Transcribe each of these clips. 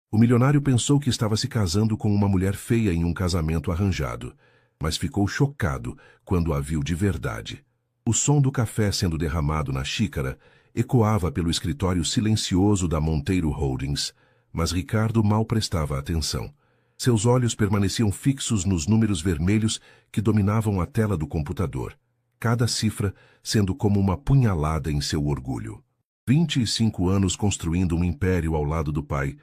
O milionário pensou que estava se casando com uma mulher feia em um casamento arranjado, mas ficou chocado quando a viu de verdade. O som do café sendo derramado na xícara ecoava pelo escritório silencioso da Monteiro Holdings, mas Ricardo mal prestava atenção. Seus olhos permaneciam fixos nos números vermelhos que dominavam a tela do computador, cada cifra sendo como uma punhalada em seu orgulho. 25 anos construindo um império ao lado do pai,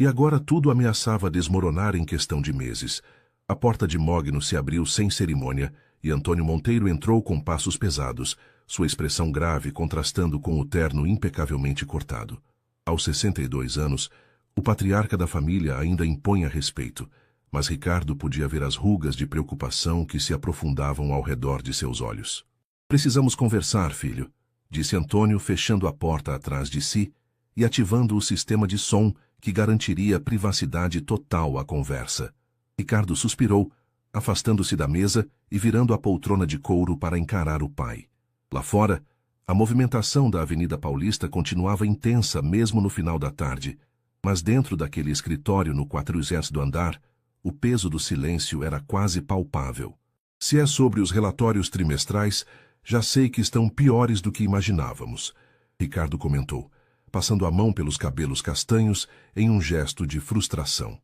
e agora tudo ameaçava desmoronar em questão de meses. A porta de Mogno se abriu sem cerimônia e Antônio Monteiro entrou com passos pesados, sua expressão grave contrastando com o terno impecavelmente cortado. Aos 62 anos, o patriarca da família ainda impunha respeito, mas Ricardo podia ver as rugas de preocupação que se aprofundavam ao redor de seus olhos. "Precisamos conversar, filho", disse Antônio, fechando a porta atrás de si e ativando o sistema de som que garantiria privacidade total à conversa. Ricardo suspirou, afastando-se da mesa e virando a poltrona de couro para encarar o pai. Lá fora, a movimentação da Avenida Paulista continuava intensa mesmo no final da tarde, mas dentro daquele escritório no 400º andar, o peso do silêncio era quase palpável. "Se é sobre os relatórios trimestrais, já sei que estão piores do que imaginávamos", Ricardo comentou, passando a mão pelos cabelos castanhos em um gesto de frustração.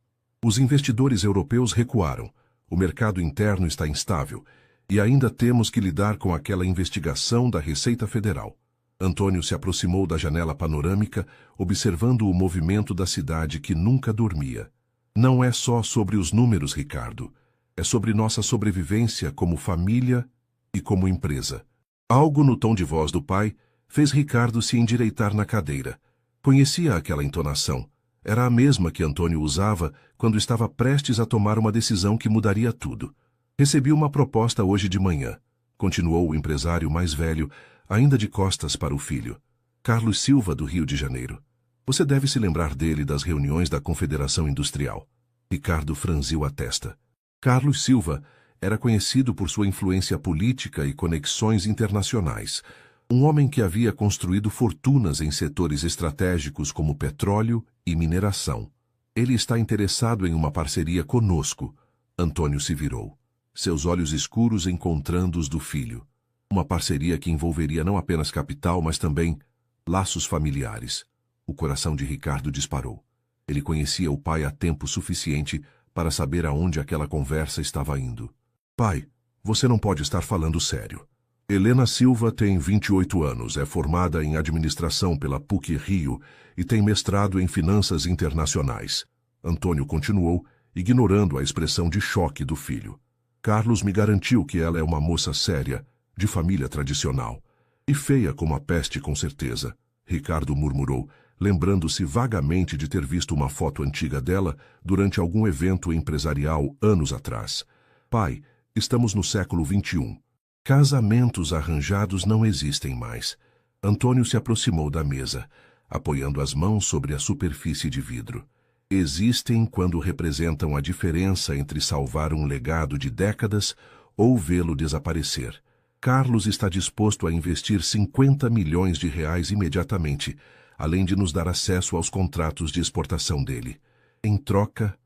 "Os investidores europeus recuaram, o mercado interno está instável, e ainda temos que lidar com aquela investigação da Receita Federal." Antônio se aproximou da janela panorâmica, observando o movimento da cidade que nunca dormia. "Não é só sobre os números, Ricardo. É sobre nossa sobrevivência como família e como empresa." Algo no tom de voz do pai fez Ricardo se endireitar na cadeira. Conhecia aquela entonação. Era a mesma que Antônio usava quando estava prestes a tomar uma decisão que mudaria tudo. "Recebi uma proposta hoje de manhã", continuou o empresário mais velho, ainda de costas para o filho. "Carlos Silva, do Rio de Janeiro. Você deve se lembrar dele das reuniões da Confederação Industrial." Ricardo franziu a testa. Carlos Silva era conhecido por sua influência política e conexões internacionais. Um homem que havia construído fortunas em setores estratégicos como petróleo e mineração. "Ele está interessado em uma parceria conosco." Antônio se virou, seus olhos escuros encontrando os do filho. Uma parceria que envolveria não apenas capital, mas também laços familiares. O coração de Ricardo disparou. Ele conhecia o pai há tempo suficiente para saber aonde aquela conversa estava indo. "Pai, você não pode estar falando sério. Helena Silva tem 28 anos, é formada em administração pela PUC-Rio e tem mestrado em finanças internacionais." Antônio continuou, ignorando a expressão de choque do filho. "Carlos me garantiu que ela é uma moça séria, de família tradicional. E feia como a peste, com certeza." Ricardo murmurou, lembrando-se vagamente de ter visto uma foto antiga dela durante algum evento empresarial anos atrás. "Pai, estamos no século XXI. Casamentos arranjados não existem mais." Antônio se aproximou da mesa, apoiando as mãos sobre a superfície de vidro. "Existem quando representam a diferença entre salvar um legado de décadas ou vê-lo desaparecer. Carlos está disposto a investir 50 milhões de reais imediatamente, além de nos dar acesso aos contratos de exportação dele. Em troca,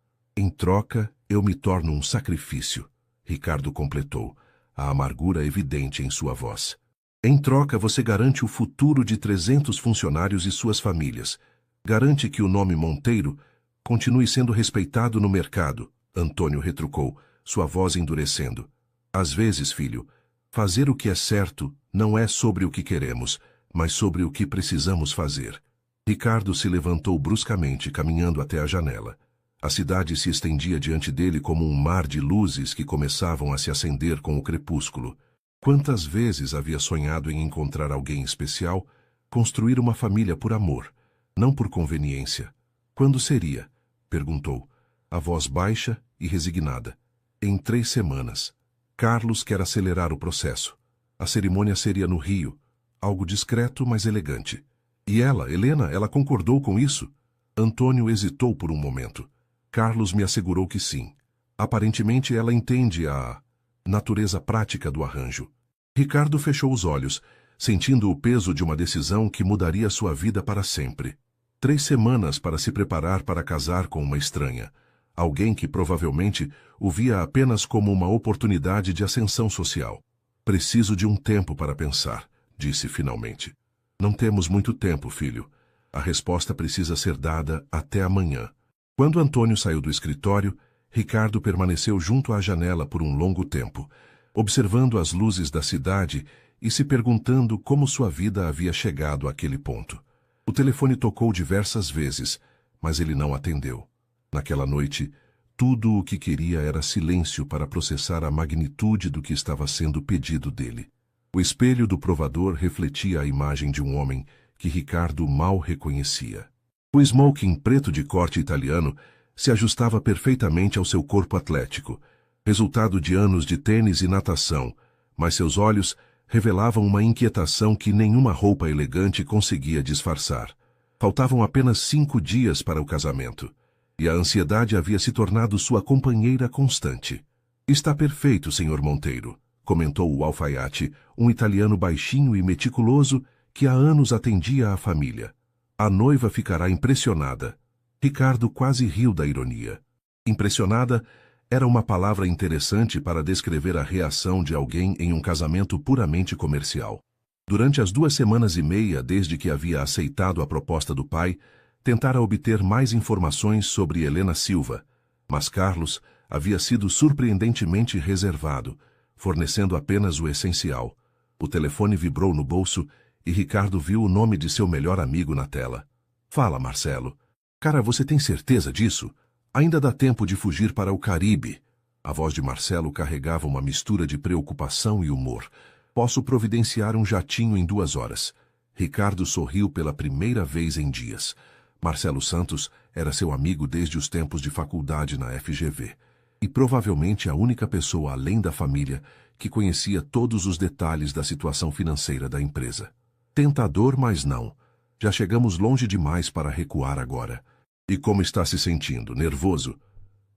eu me torno um sacrifício." Ricardo completou, a amargura evidente em sua voz. "Em troca, você garante o futuro de 300 funcionários e suas famílias. Garante que o nome Monteiro continue sendo respeitado no mercado." Antônio retrucou, sua voz endurecendo. "Às vezes, filho, fazer o que é certo não é sobre o que queremos, mas sobre o que precisamos fazer." Ricardo se levantou bruscamente, caminhando até a janela. A cidade se estendia diante dele como um mar de luzes que começavam a se acender com o crepúsculo. Quantas vezes havia sonhado em encontrar alguém especial, construir uma família por amor, não por conveniência. "Quando seria?" perguntou, a voz baixa e resignada. "Em 3 semanas. Carlos quer acelerar o processo. A cerimônia seria no Rio, algo discreto, mas elegante." "E ela, Helena, ela concordou com isso?" Antônio hesitou por um momento. "Carlos me assegurou que sim. Aparentemente ela entende a natureza prática do arranjo." Ricardo fechou os olhos, sentindo o peso de uma decisão que mudaria sua vida para sempre. 3 semanas para se preparar para casar com uma estranha. Alguém que provavelmente o via apenas como uma oportunidade de ascensão social. Preciso de um tempo para pensar, disse finalmente. Não temos muito tempo, filho. A resposta precisa ser dada até amanhã. Quando Antônio saiu do escritório, Ricardo permaneceu junto à janela por um longo tempo, observando as luzes da cidade e se perguntando como sua vida havia chegado àquele ponto. O telefone tocou diversas vezes, mas ele não atendeu. Naquela noite, tudo o que queria era silêncio para processar a magnitude do que estava sendo pedido dele. O espelho do provador refletia a imagem de um homem que Ricardo mal reconhecia. O smoking preto de corte italiano se ajustava perfeitamente ao seu corpo atlético, resultado de anos de tênis e natação, mas seus olhos revelavam uma inquietação que nenhuma roupa elegante conseguia disfarçar. Faltavam apenas 5 dias para o casamento, e a ansiedade havia se tornado sua companheira constante. Está perfeito, Sr. Monteiro, comentou o alfaiate, um italiano baixinho e meticuloso que há anos atendia à família. A noiva ficará impressionada. Ricardo quase riu da ironia. Impressionada era uma palavra interessante para descrever a reação de alguém em um casamento puramente comercial. Durante as 2 semanas e meia desde que havia aceitado a proposta do pai, tentara obter mais informações sobre Helena Silva, mas Carlos havia sido surpreendentemente reservado, fornecendo apenas o essencial. O telefone vibrou no bolso e Ricardo viu o nome de seu melhor amigo na tela. Fala, Marcelo. Cara, você tem certeza disso? Ainda dá tempo de fugir para o Caribe. A voz de Marcelo carregava uma mistura de preocupação e humor. Posso providenciar um jatinho em 2 horas. Ricardo sorriu pela primeira vez em dias. Marcelo Santos era seu amigo desde os tempos de faculdade na FGV. E provavelmente a única pessoa além da família que conhecia todos os detalhes da situação financeira da empresa. Tentador, mas não. Já chegamos longe demais para recuar agora. E como está se sentindo? Nervoso?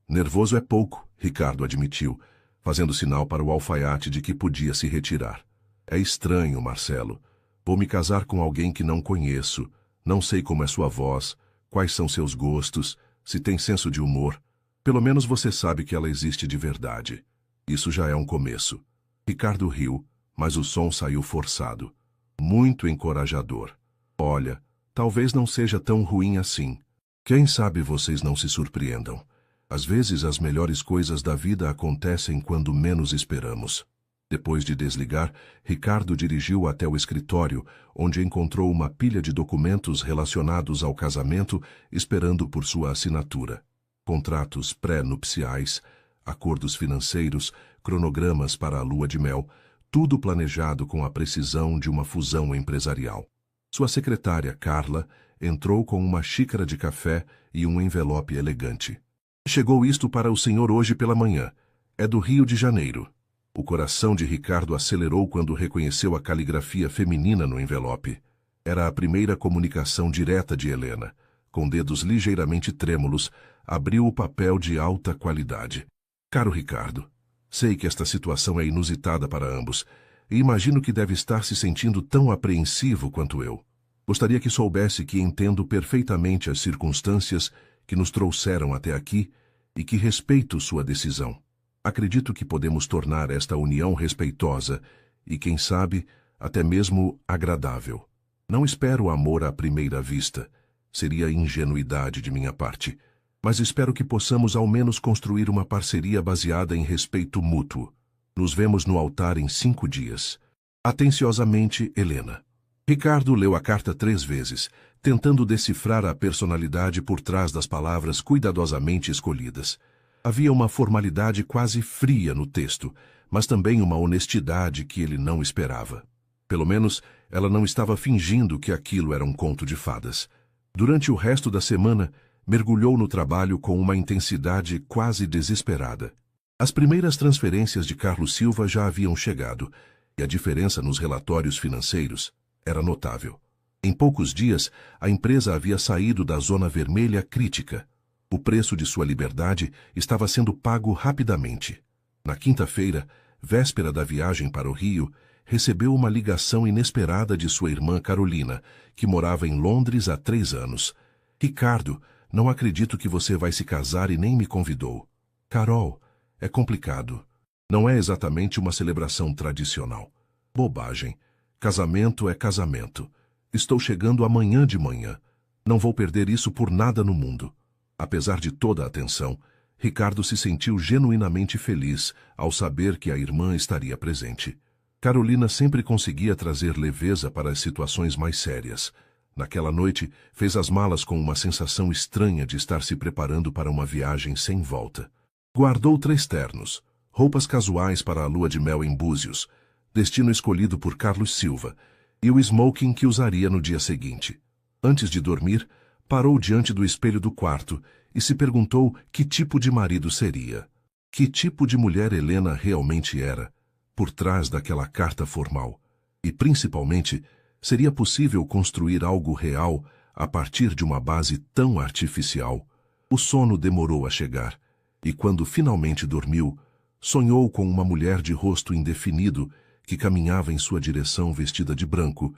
Nervoso é pouco, Ricardo admitiu, fazendo sinal para o alfaiate de que podia se retirar. É estranho, Marcelo. Vou me casar com alguém que não conheço. Não sei como é sua voz, quais são seus gostos, se tem senso de humor. Pelo menos você sabe que ela existe de verdade. Isso já é um começo. Ricardo riu, mas o som saiu forçado. Muito encorajador. Olha, talvez não seja tão ruim assim. Quem sabe vocês não se surpreendam. Às vezes as melhores coisas da vida acontecem quando menos esperamos. Depois de desligar, Ricardo dirigiu até o escritório, onde encontrou uma pilha de documentos relacionados ao casamento, esperando por sua assinatura. Contratos pré-nupciais, acordos financeiros, cronogramas para a lua de mel, tudo planejado com a precisão de uma fusão empresarial. Sua secretária, Carla, entrou com uma xícara de café e um envelope elegante. Chegou isto para o senhor hoje pela manhã. É do Rio de Janeiro. O coração de Ricardo acelerou quando reconheceu a caligrafia feminina no envelope. Era a primeira comunicação direta de Helena. Com dedos ligeiramente trêmulos, abriu o papel de alta qualidade. Caro Ricardo, sei que esta situação é inusitada para ambos, e imagino que deve estar se sentindo tão apreensivo quanto eu. Gostaria que soubesse que entendo perfeitamente as circunstâncias que nos trouxeram até aqui e que respeito sua decisão. Acredito que podemos tornar esta união respeitosa e, quem sabe, até mesmo agradável. Não espero amor à primeira vista. Seria ingenuidade de minha parte. Mas espero que possamos ao menos construir uma parceria baseada em respeito mútuo. Nos vemos no altar em 5 dias. Atenciosamente, Helena. Ricardo leu a carta 3 vezes, tentando decifrar a personalidade por trás das palavras cuidadosamente escolhidas. Havia uma formalidade quase fria no texto, mas também uma honestidade que ele não esperava. Pelo menos, ela não estava fingindo que aquilo era um conto de fadas. Durante o resto da semana, mergulhou no trabalho com uma intensidade quase desesperada. As primeiras transferências de Carlos Silva já haviam chegado, e a diferença nos relatórios financeiros era notável. Em poucos dias, a empresa havia saído da zona vermelha crítica. O preço de sua liberdade estava sendo pago rapidamente. Na quinta-feira, véspera da viagem para o Rio, recebeu uma ligação inesperada de sua irmã Carolina, que morava em Londres há 3 anos. Ricardo, não acredito que você vai se casar e nem me convidou. Carol, é complicado. Não é exatamente uma celebração tradicional. Bobagem. Casamento é casamento. Estou chegando amanhã de manhã. Não vou perder isso por nada no mundo. Apesar de toda a atenção, Ricardo se sentiu genuinamente feliz ao saber que a irmã estaria presente. Carolina sempre conseguia trazer leveza para as situações mais sérias. Naquela noite, fez as malas com uma sensação estranha de estar se preparando para uma viagem sem volta. Guardou 3 ternos, roupas casuais para a lua de mel em Búzios, destino escolhido por Carlos Silva, e o smoking que usaria no dia seguinte. Antes de dormir, parou diante do espelho do quarto e se perguntou que tipo de marido seria. Que tipo de mulher Helena realmente era, por trás daquela carta formal. E, principalmente, seria possível construir algo real a partir de uma base tão artificial? O sono demorou a chegar, e quando finalmente dormiu, sonhou com uma mulher de rosto indefinido que caminhava em sua direção vestida de branco,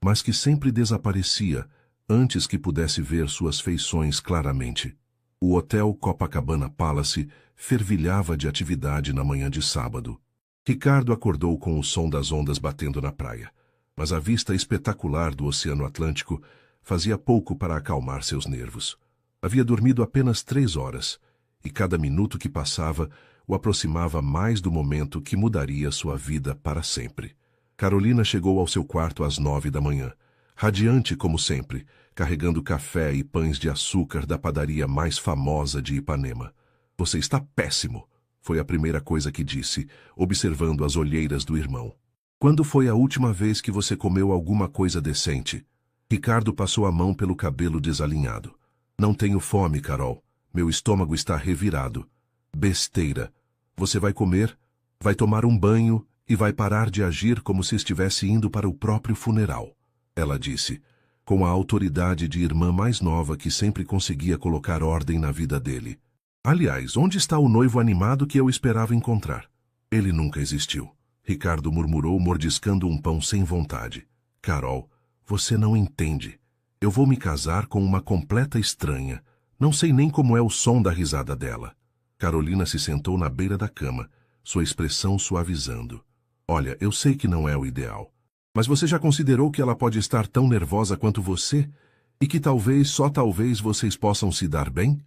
mas que sempre desaparecia antes que pudesse ver suas feições claramente. O hotel Copacabana Palace fervilhava de atividade na manhã de sábado. Ricardo acordou com o som das ondas batendo na praia, mas a vista espetacular do Oceano Atlântico fazia pouco para acalmar seus nervos. Havia dormido apenas 3 horas, e cada minuto que passava o aproximava mais do momento que mudaria sua vida para sempre. Carolina chegou ao seu quarto às 9 da manhã, radiante como sempre, carregando café e pães de açúcar da padaria mais famosa de Ipanema. "Você está péssimo", foi a primeira coisa que disse, observando as olheiras do irmão. "Quando foi a última vez que você comeu alguma coisa decente?" Ricardo passou a mão pelo cabelo desalinhado. "Não tenho fome, Carol. Meu estômago está revirado." "Besteira. Você vai comer, vai tomar um banho e vai parar de agir como se estivesse indo para o próprio funeral", ela disse, com a autoridade de irmã mais nova que sempre conseguia colocar ordem na vida dele. "Aliás, onde está o noivo animado que eu esperava encontrar?" "Ele nunca existiu", Ricardo murmurou, mordiscando um pão sem vontade. "Carol, você não entende. Eu vou me casar com uma completa estranha. Não sei nem como é o som da risada dela." Carolina se sentou na beira da cama, sua expressão suavizando. "Olha, eu sei que não é o ideal. Mas você já considerou que ela pode estar tão nervosa quanto você? E que talvez, só talvez, vocês possam se dar bem?"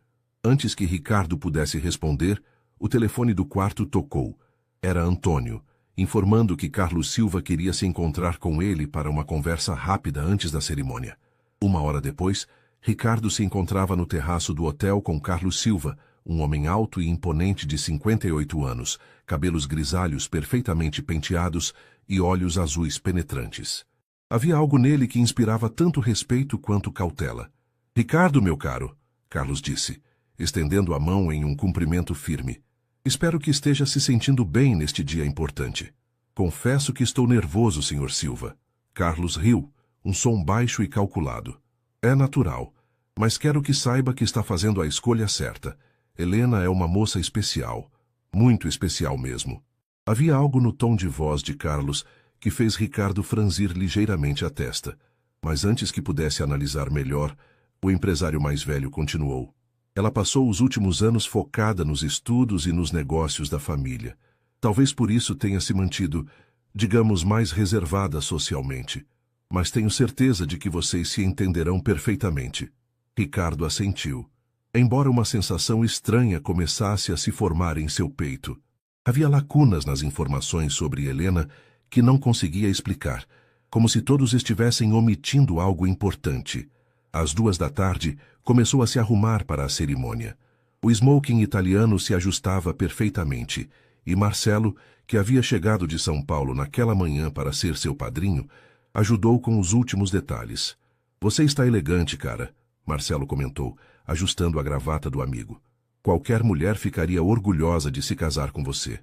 Antes que Ricardo pudesse responder, o telefone do quarto tocou. Era Antônio, informando que Carlos Silva queria se encontrar com ele para uma conversa rápida antes da cerimônia. 1 hora depois, Ricardo se encontrava no terraço do hotel com Carlos Silva, um homem alto e imponente de 58 anos, cabelos grisalhos perfeitamente penteados e olhos azuis penetrantes. Havia algo nele que inspirava tanto respeito quanto cautela. "Ricardo, meu caro", Carlos disse, estendendo a mão em um cumprimento firme. "Espero que esteja se sentindo bem neste dia importante." "Confesso que estou nervoso, Sr. Silva." Carlos riu, um som baixo e calculado. "É natural, mas quero que saiba que está fazendo a escolha certa. Helena é uma moça especial, muito especial mesmo." Havia algo no tom de voz de Carlos que fez Ricardo franzir ligeiramente a testa, mas antes que pudesse analisar melhor, o empresário mais velho continuou. "Ela passou os últimos anos focada nos estudos e nos negócios da família. Talvez por isso tenha se mantido, digamos, mais reservada socialmente. Mas tenho certeza de que vocês se entenderão perfeitamente." Ricardo assentiu, embora uma sensação estranha começasse a se formar em seu peito. Havia lacunas nas informações sobre Helena que não conseguia explicar, como se todos estivessem omitindo algo importante. Às 2 da tarde, começou a se arrumar para a cerimônia. O smoking italiano se ajustava perfeitamente, e Marcelo, que havia chegado de São Paulo naquela manhã para ser seu padrinho, ajudou com os últimos detalhes. "Você está elegante, cara", Marcelo comentou, ajustando a gravata do amigo. "Qualquer mulher ficaria orgulhosa de se casar com você.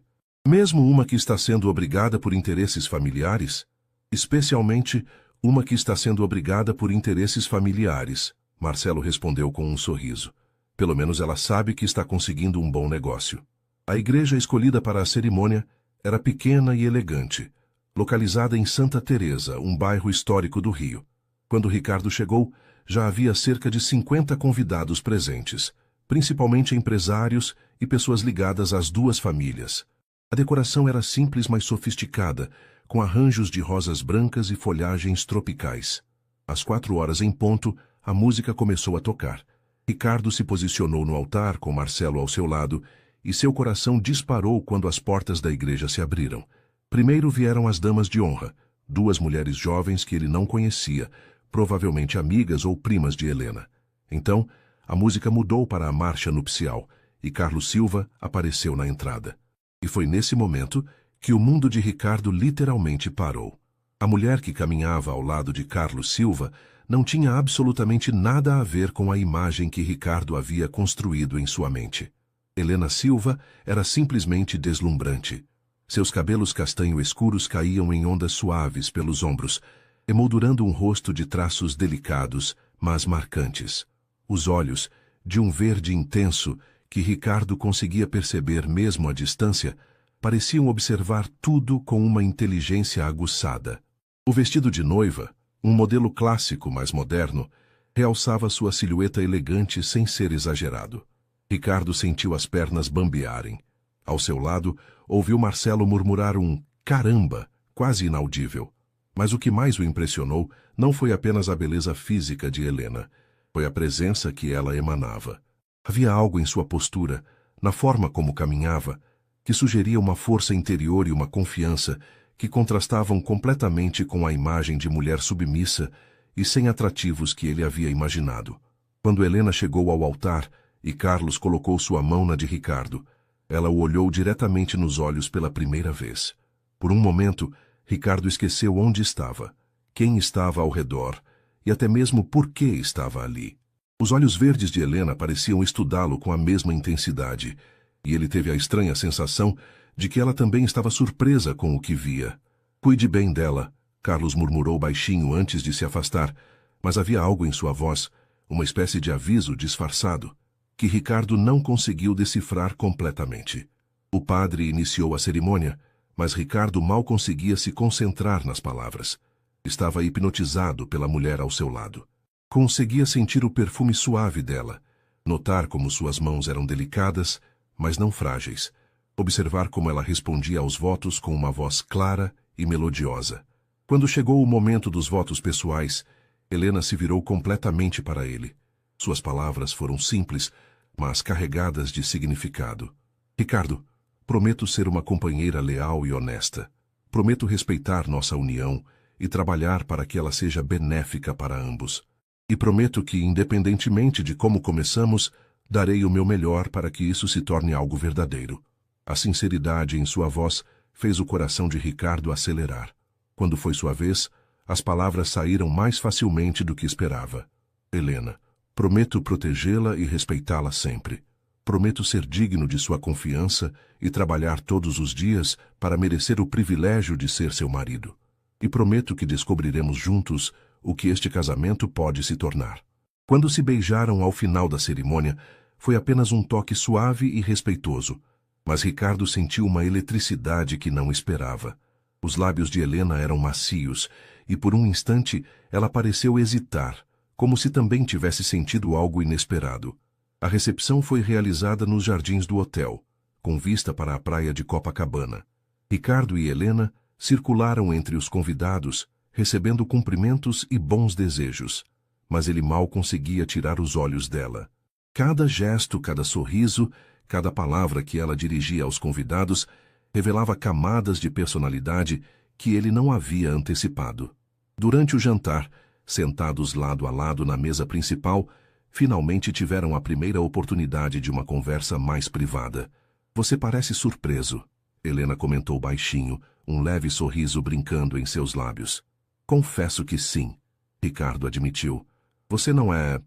Mesmo uma que está sendo obrigada por interesses familiares?" "Especialmente uma que está sendo obrigada por interesses familiares", Marcelo respondeu com um sorriso. "Pelo menos ela sabe que está conseguindo um bom negócio." A igreja escolhida para a cerimônia era pequena e elegante, localizada em Santa Teresa, um bairro histórico do Rio. Quando Ricardo chegou, já havia cerca de 50 convidados presentes, principalmente empresários e pessoas ligadas às duas famílias. A decoração era simples, mas sofisticada, com arranjos de rosas brancas e folhagens tropicais. Às 4 horas em ponto, a música começou a tocar. Ricardo se posicionou no altar com Marcelo ao seu lado e seu coração disparou quando as portas da igreja se abriram. Primeiro vieram as damas de honra, duas mulheres jovens que ele não conhecia, provavelmente amigas ou primas de Helena. Então, a música mudou para a marcha nupcial e Carlos Silva apareceu na entrada. E foi nesse momento que o mundo de Ricardo literalmente parou. A mulher que caminhava ao lado de Carlos Silva não tinha absolutamente nada a ver com a imagem que Ricardo havia construído em sua mente. Helena Silva era simplesmente deslumbrante. Seus cabelos castanho escuros caíam em ondas suaves pelos ombros, emoldurando um rosto de traços delicados, mas marcantes. Os olhos, de um verde intenso, que Ricardo conseguia perceber mesmo à distância, pareciam observar tudo com uma inteligência aguçada. O vestido de noiva, um modelo clássico, mas moderno, realçava sua silhueta elegante sem ser exagerado. Ricardo sentiu as pernas bambearem. Ao seu lado, ouviu Marcelo murmurar um "caramba", quase inaudível. Mas o que mais o impressionou não foi apenas a beleza física de Helena, foi a presença que ela emanava. Havia algo em sua postura, na forma como caminhava, que sugeria uma força interior e uma confiança que contrastavam completamente com a imagem de mulher submissa e sem atrativos que ele havia imaginado. Quando Helena chegou ao altar e Carlos colocou sua mão na de Ricardo, ela o olhou diretamente nos olhos pela primeira vez. Por um momento, Ricardo esqueceu onde estava, quem estava ao redor e até mesmo por que estava ali. Os olhos verdes de Helena pareciam estudá-lo com a mesma intensidade, e ele teve a estranha sensação de que ela também estava surpresa com o que via. "Cuide bem dela", Carlos murmurou baixinho antes de se afastar, mas havia algo em sua voz, uma espécie de aviso disfarçado, que Ricardo não conseguiu decifrar completamente. O padre iniciou a cerimônia, mas Ricardo mal conseguia se concentrar nas palavras. Estava hipnotizado pela mulher ao seu lado. Conseguia sentir o perfume suave dela, notar como suas mãos eram delicadas, mas não frágeis, observar como ela respondia aos votos com uma voz clara e melodiosa. Quando chegou o momento dos votos pessoais, Helena se virou completamente para ele. Suas palavras foram simples, mas carregadas de significado. "Ricardo, prometo ser uma companheira leal e honesta. Prometo respeitar nossa união e trabalhar para que ela seja benéfica para ambos. E prometo que, independentemente de como começamos, darei o meu melhor para que isso se torne algo verdadeiro." A sinceridade em sua voz fez o coração de Ricardo acelerar. Quando foi sua vez, as palavras saíram mais facilmente do que esperava. "Helena, prometo protegê-la e respeitá-la sempre. Prometo ser digno de sua confiança e trabalhar todos os dias para merecer o privilégio de ser seu marido. E prometo que descobriremos juntos o que este casamento pode se tornar." Quando se beijaram ao final da cerimônia, foi apenas um toque suave e respeitoso, mas Ricardo sentiu uma eletricidade que não esperava. Os lábios de Helena eram macios, e por um instante ela pareceu hesitar, como se também tivesse sentido algo inesperado. A recepção foi realizada nos jardins do hotel, com vista para a praia de Copacabana. Ricardo e Helena circularam entre os convidados, recebendo cumprimentos e bons desejos, mas ele mal conseguia tirar os olhos dela. Cada gesto, cada sorriso, cada palavra que ela dirigia aos convidados revelava camadas de personalidade que ele não havia antecipado. Durante o jantar, sentados lado a lado na mesa principal, finalmente tiveram a primeira oportunidade de uma conversa mais privada. "Você parece surpreso", Helena comentou baixinho, um leve sorriso brincando em seus lábios. "Confesso que sim", Ricardo admitiu. "Você não é...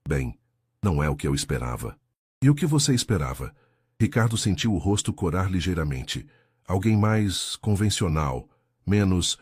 bem, não é o que eu esperava." "E o que você esperava?" Ricardo sentiu o rosto corar ligeiramente. "Alguém mais convencional, menos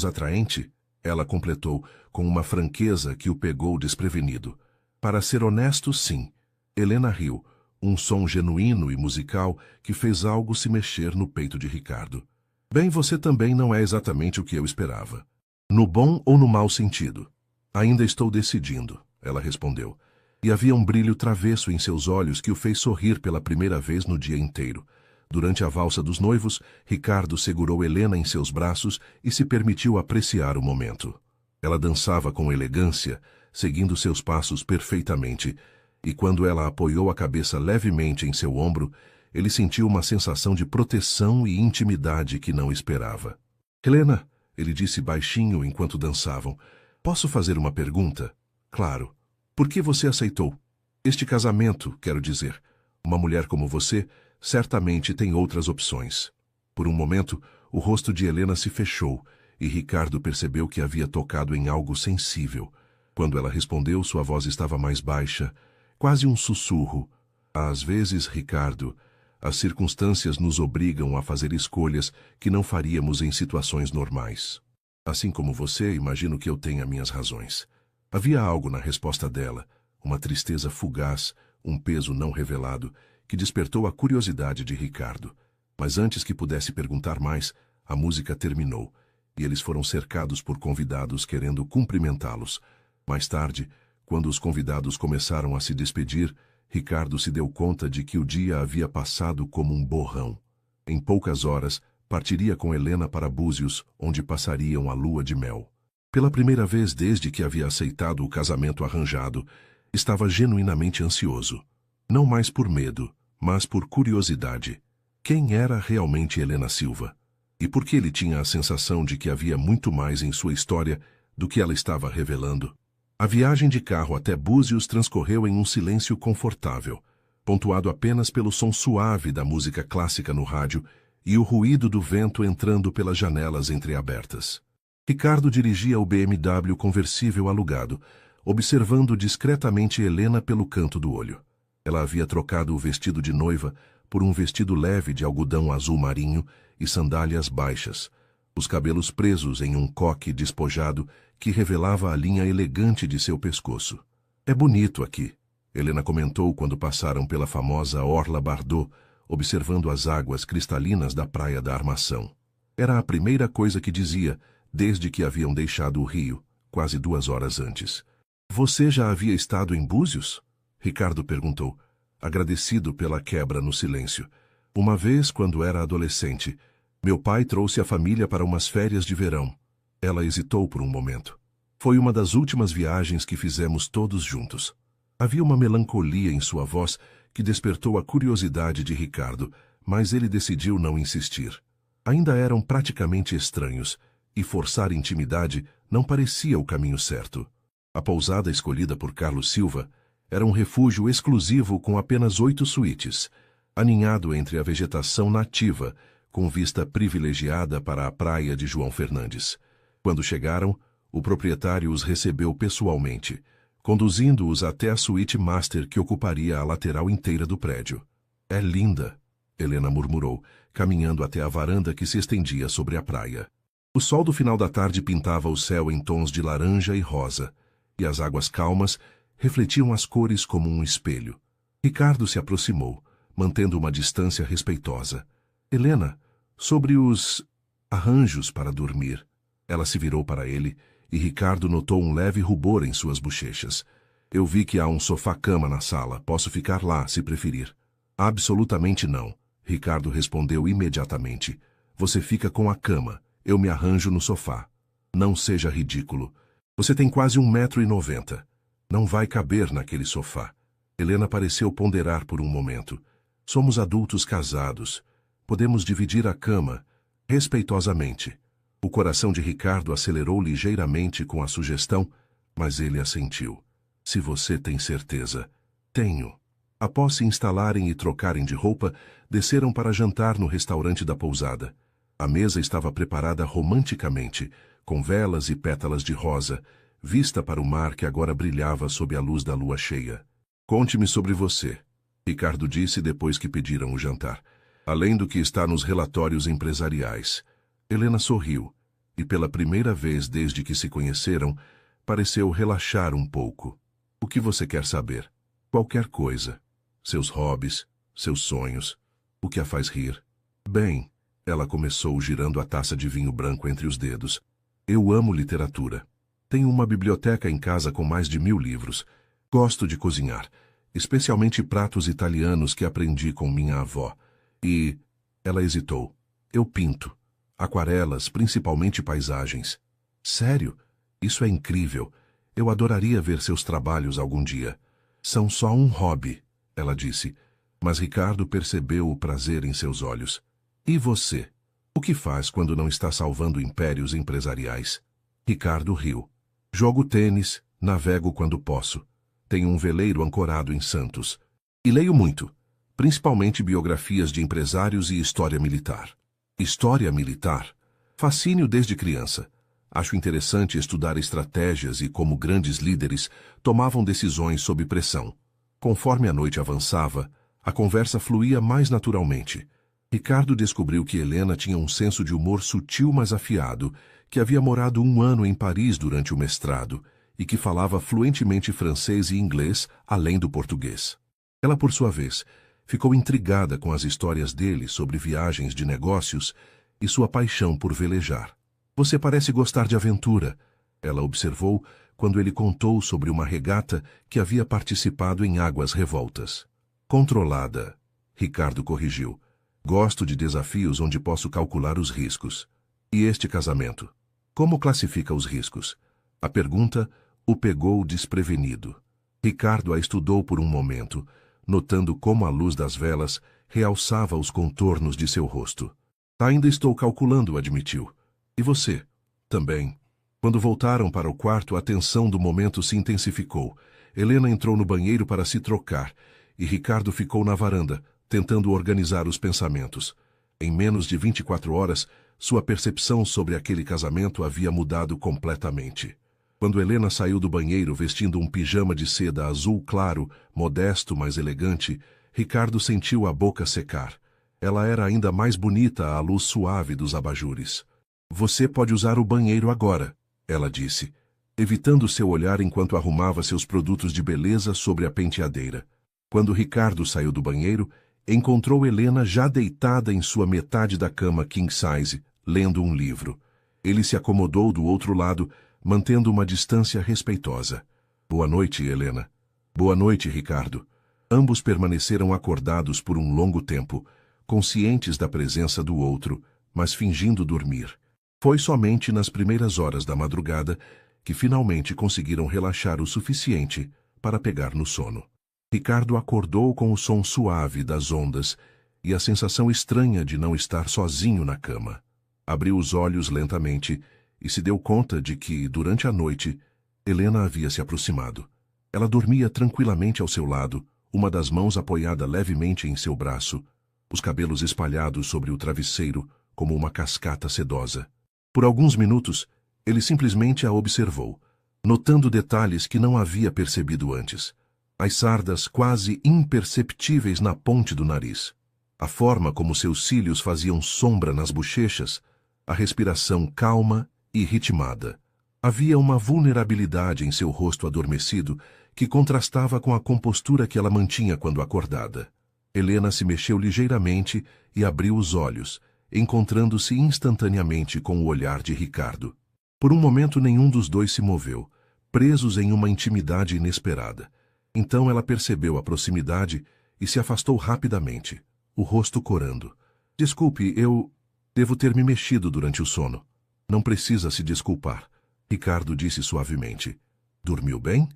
atraente?" Ela completou, com uma franqueza que o pegou desprevenido. "Para ser honesto, sim." Helena riu, um som genuíno e musical que fez algo se mexer no peito de Ricardo. "Bem, você também não é exatamente o que eu esperava." "No bom ou no mau sentido?" Ainda estou decidindo, ela respondeu. E havia um brilho travesso em seus olhos que o fez sorrir pela primeira vez no dia inteiro. Durante a valsa dos noivos, Ricardo segurou Helena em seus braços e se permitiu apreciar o momento. Ela dançava com elegância, seguindo seus passos perfeitamente, e quando ela apoiou a cabeça levemente em seu ombro, ele sentiu uma sensação de proteção e intimidade que não esperava. Helena, ele disse baixinho enquanto dançavam, posso fazer uma pergunta? Claro. Por que você aceitou? Este casamento, quero dizer. Uma mulher como você certamente tem outras opções. Por um momento, o rosto de Helena se fechou e Ricardo percebeu que havia tocado em algo sensível. Quando ela respondeu, sua voz estava mais baixa, quase um sussurro. Às vezes, Ricardo, as circunstâncias nos obrigam a fazer escolhas que não faríamos em situações normais. Assim como você, imagino que eu tenha minhas razões. Havia algo na resposta dela, uma tristeza fugaz, um peso não revelado, que despertou a curiosidade de Ricardo. Mas antes que pudesse perguntar mais, a música terminou, e eles foram cercados por convidados querendo cumprimentá-los. Mais tarde, quando os convidados começaram a se despedir, Ricardo se deu conta de que o dia havia passado como um borrão. Em poucas horas, partiria com Helena para Búzios, onde passariam a lua de mel. Pela primeira vez desde que havia aceitado o casamento arranjado, estava genuinamente ansioso. Não mais por medo, mas por curiosidade. Quem era realmente Helena Silva? E por que ele tinha a sensação de que havia muito mais em sua história do que ela estava revelando? A viagem de carro até Búzios transcorreu em um silêncio confortável, pontuado apenas pelo som suave da música clássica no rádio e o ruído do vento entrando pelas janelas entreabertas. Ricardo dirigia o BMW conversível alugado, observando discretamente Helena pelo canto do olho. Ela havia trocado o vestido de noiva por um vestido leve de algodão azul marinho e sandálias baixas, os cabelos presos em um coque despojado que revelava a linha elegante de seu pescoço. É bonito aqui, Helena comentou quando passaram pela famosa Orla Bardot, observando as águas cristalinas da Praia da Armação. Era a primeira coisa que dizia, desde que haviam deixado o Rio, quase 2 horas antes. Você já havia estado em Búzios? Ricardo perguntou, agradecido pela quebra no silêncio. Uma vez, quando era adolescente, meu pai trouxe a família para umas férias de verão. Ela hesitou por um momento. Foi uma das últimas viagens que fizemos todos juntos. Havia uma melancolia em sua voz que despertou a curiosidade de Ricardo, mas ele decidiu não insistir. Ainda eram praticamente estranhos, e forçar intimidade não parecia o caminho certo. A pousada escolhida por Carlos Silva era um refúgio exclusivo com apenas 8 suítes, aninhado entre a vegetação nativa, com vista privilegiada para a praia de João Fernandes. Quando chegaram, o proprietário os recebeu pessoalmente, conduzindo-os até a suíte master que ocuparia a lateral inteira do prédio. É linda, Helena murmurou, caminhando até a varanda que se estendia sobre a praia. O sol do final da tarde pintava o céu em tons de laranja e rosa, e as águas calmas refletiam as cores como um espelho. Ricardo se aproximou, mantendo uma distância respeitosa. Helena, sobre os arranjos para dormir. Ela se virou para ele, e Ricardo notou um leve rubor em suas bochechas. Eu vi que há um sofá-cama na sala. Posso ficar lá, se preferir. Absolutamente não, Ricardo respondeu imediatamente. Você fica com a cama. Eu me arranjo no sofá. Não seja ridículo. Você tem quase 1,90 m. Não vai caber naquele sofá. Helena pareceu ponderar por um momento. Somos adultos casados. Podemos dividir a cama, respeitosamente. O coração de Ricardo acelerou ligeiramente com a sugestão, mas ele assentiu. Se você tem certeza. Tenho. Após se instalarem e trocarem de roupa, desceram para jantar no restaurante da pousada. A mesa estava preparada romanticamente, com velas e pétalas de rosa, vista para o mar que agora brilhava sob a luz da lua cheia. Conte-me sobre você, Ricardo disse depois que pediram o jantar. Além do que está nos relatórios empresariais. Helena sorriu, e pela primeira vez desde que se conheceram, pareceu relaxar um pouco. O que você quer saber? Qualquer coisa. Seus hobbies, seus sonhos, o que a faz rir. Bem, ela começou girando a taça de vinho branco entre os dedos. Eu amo literatura. Tenho uma biblioteca em casa com mais de 1000 livros. Gosto de cozinhar, especialmente pratos italianos que aprendi com minha avó. E... Ela hesitou. Eu pinto. Aquarelas, principalmente paisagens. Sério? Isso é incrível. Eu adoraria ver seus trabalhos algum dia. São só um hobby, ela disse. Mas Ricardo percebeu o prazer em seus olhos. E você? O que faz quando não está salvando impérios empresariais? Ricardo riu. Jogo tênis, navego quando posso. Tenho um veleiro ancorado em Santos. E leio muito, principalmente biografias de empresários e história militar. História militar? Fascínio desde criança. Acho interessante estudar estratégias e como grandes líderes tomavam decisões sob pressão. Conforme a noite avançava, a conversa fluía mais naturalmente. Ricardo descobriu que Helena tinha um senso de humor sutil mas afiado, que havia morado 1 ano em Paris durante o mestrado e que falava fluentemente francês e inglês, além do português. Ela, por sua vez, ficou intrigada com as histórias dele sobre viagens de negócios e sua paixão por velejar. Você parece gostar de aventura, ela observou quando ele contou sobre uma regata que havia participado em águas revoltas. Controlada, Ricardo corrigiu. Gosto de desafios onde posso calcular os riscos. E este casamento? Como classifica os riscos? A pergunta o pegou desprevenido. Ricardo a estudou por um momento, notando como a luz das velas realçava os contornos de seu rosto. Ainda estou calculando, admitiu. E você? Também. Quando voltaram para o quarto, a tensão do momento se intensificou. Helena entrou no banheiro para se trocar, e Ricardo ficou na varanda, tentando organizar os pensamentos. Em menos de 24 horas, sua percepção sobre aquele casamento havia mudado completamente. Quando Helena saiu do banheiro vestindo um pijama de seda azul claro, modesto, mas elegante, Ricardo sentiu a boca secar. Ela era ainda mais bonita à luz suave dos abajures. Você pode usar o banheiro agora, ela disse, evitando seu olhar enquanto arrumava seus produtos de beleza sobre a penteadeira. Quando Ricardo saiu do banheiro, encontrou Helena já deitada em sua metade da cama king size, lendo um livro. Ele se acomodou do outro lado, mantendo uma distância respeitosa. Boa noite, Helena. Boa noite, Ricardo. Ambos permaneceram acordados por um longo tempo, conscientes da presença do outro, mas fingindo dormir. Foi somente nas primeiras horas da madrugada que finalmente conseguiram relaxar o suficiente para pegar no sono. Ricardo acordou com o som suave das ondas e a sensação estranha de não estar sozinho na cama. Abriu os olhos lentamente e se deu conta de que, durante a noite, Helena havia se aproximado. Ela dormia tranquilamente ao seu lado, uma das mãos apoiada levemente em seu braço, os cabelos espalhados sobre o travesseiro como uma cascata sedosa. Por alguns minutos, ele simplesmente a observou, notando detalhes que não havia percebido antes. As sardas quase imperceptíveis na ponte do nariz, a forma como seus cílios faziam sombra nas bochechas, a respiração calma e ritmada. Havia uma vulnerabilidade em seu rosto adormecido que contrastava com a compostura que ela mantinha quando acordada. Helena se mexeu ligeiramente e abriu os olhos, encontrando-se instantaneamente com o olhar de Ricardo. Por um momento nenhum dos dois se moveu, presos em uma intimidade inesperada. Então ela percebeu a proximidade e se afastou rapidamente, o rosto corando. Desculpe, eu devo ter me mexido durante o sono. Não precisa se desculpar, Ricardo disse suavemente. Dormiu bem?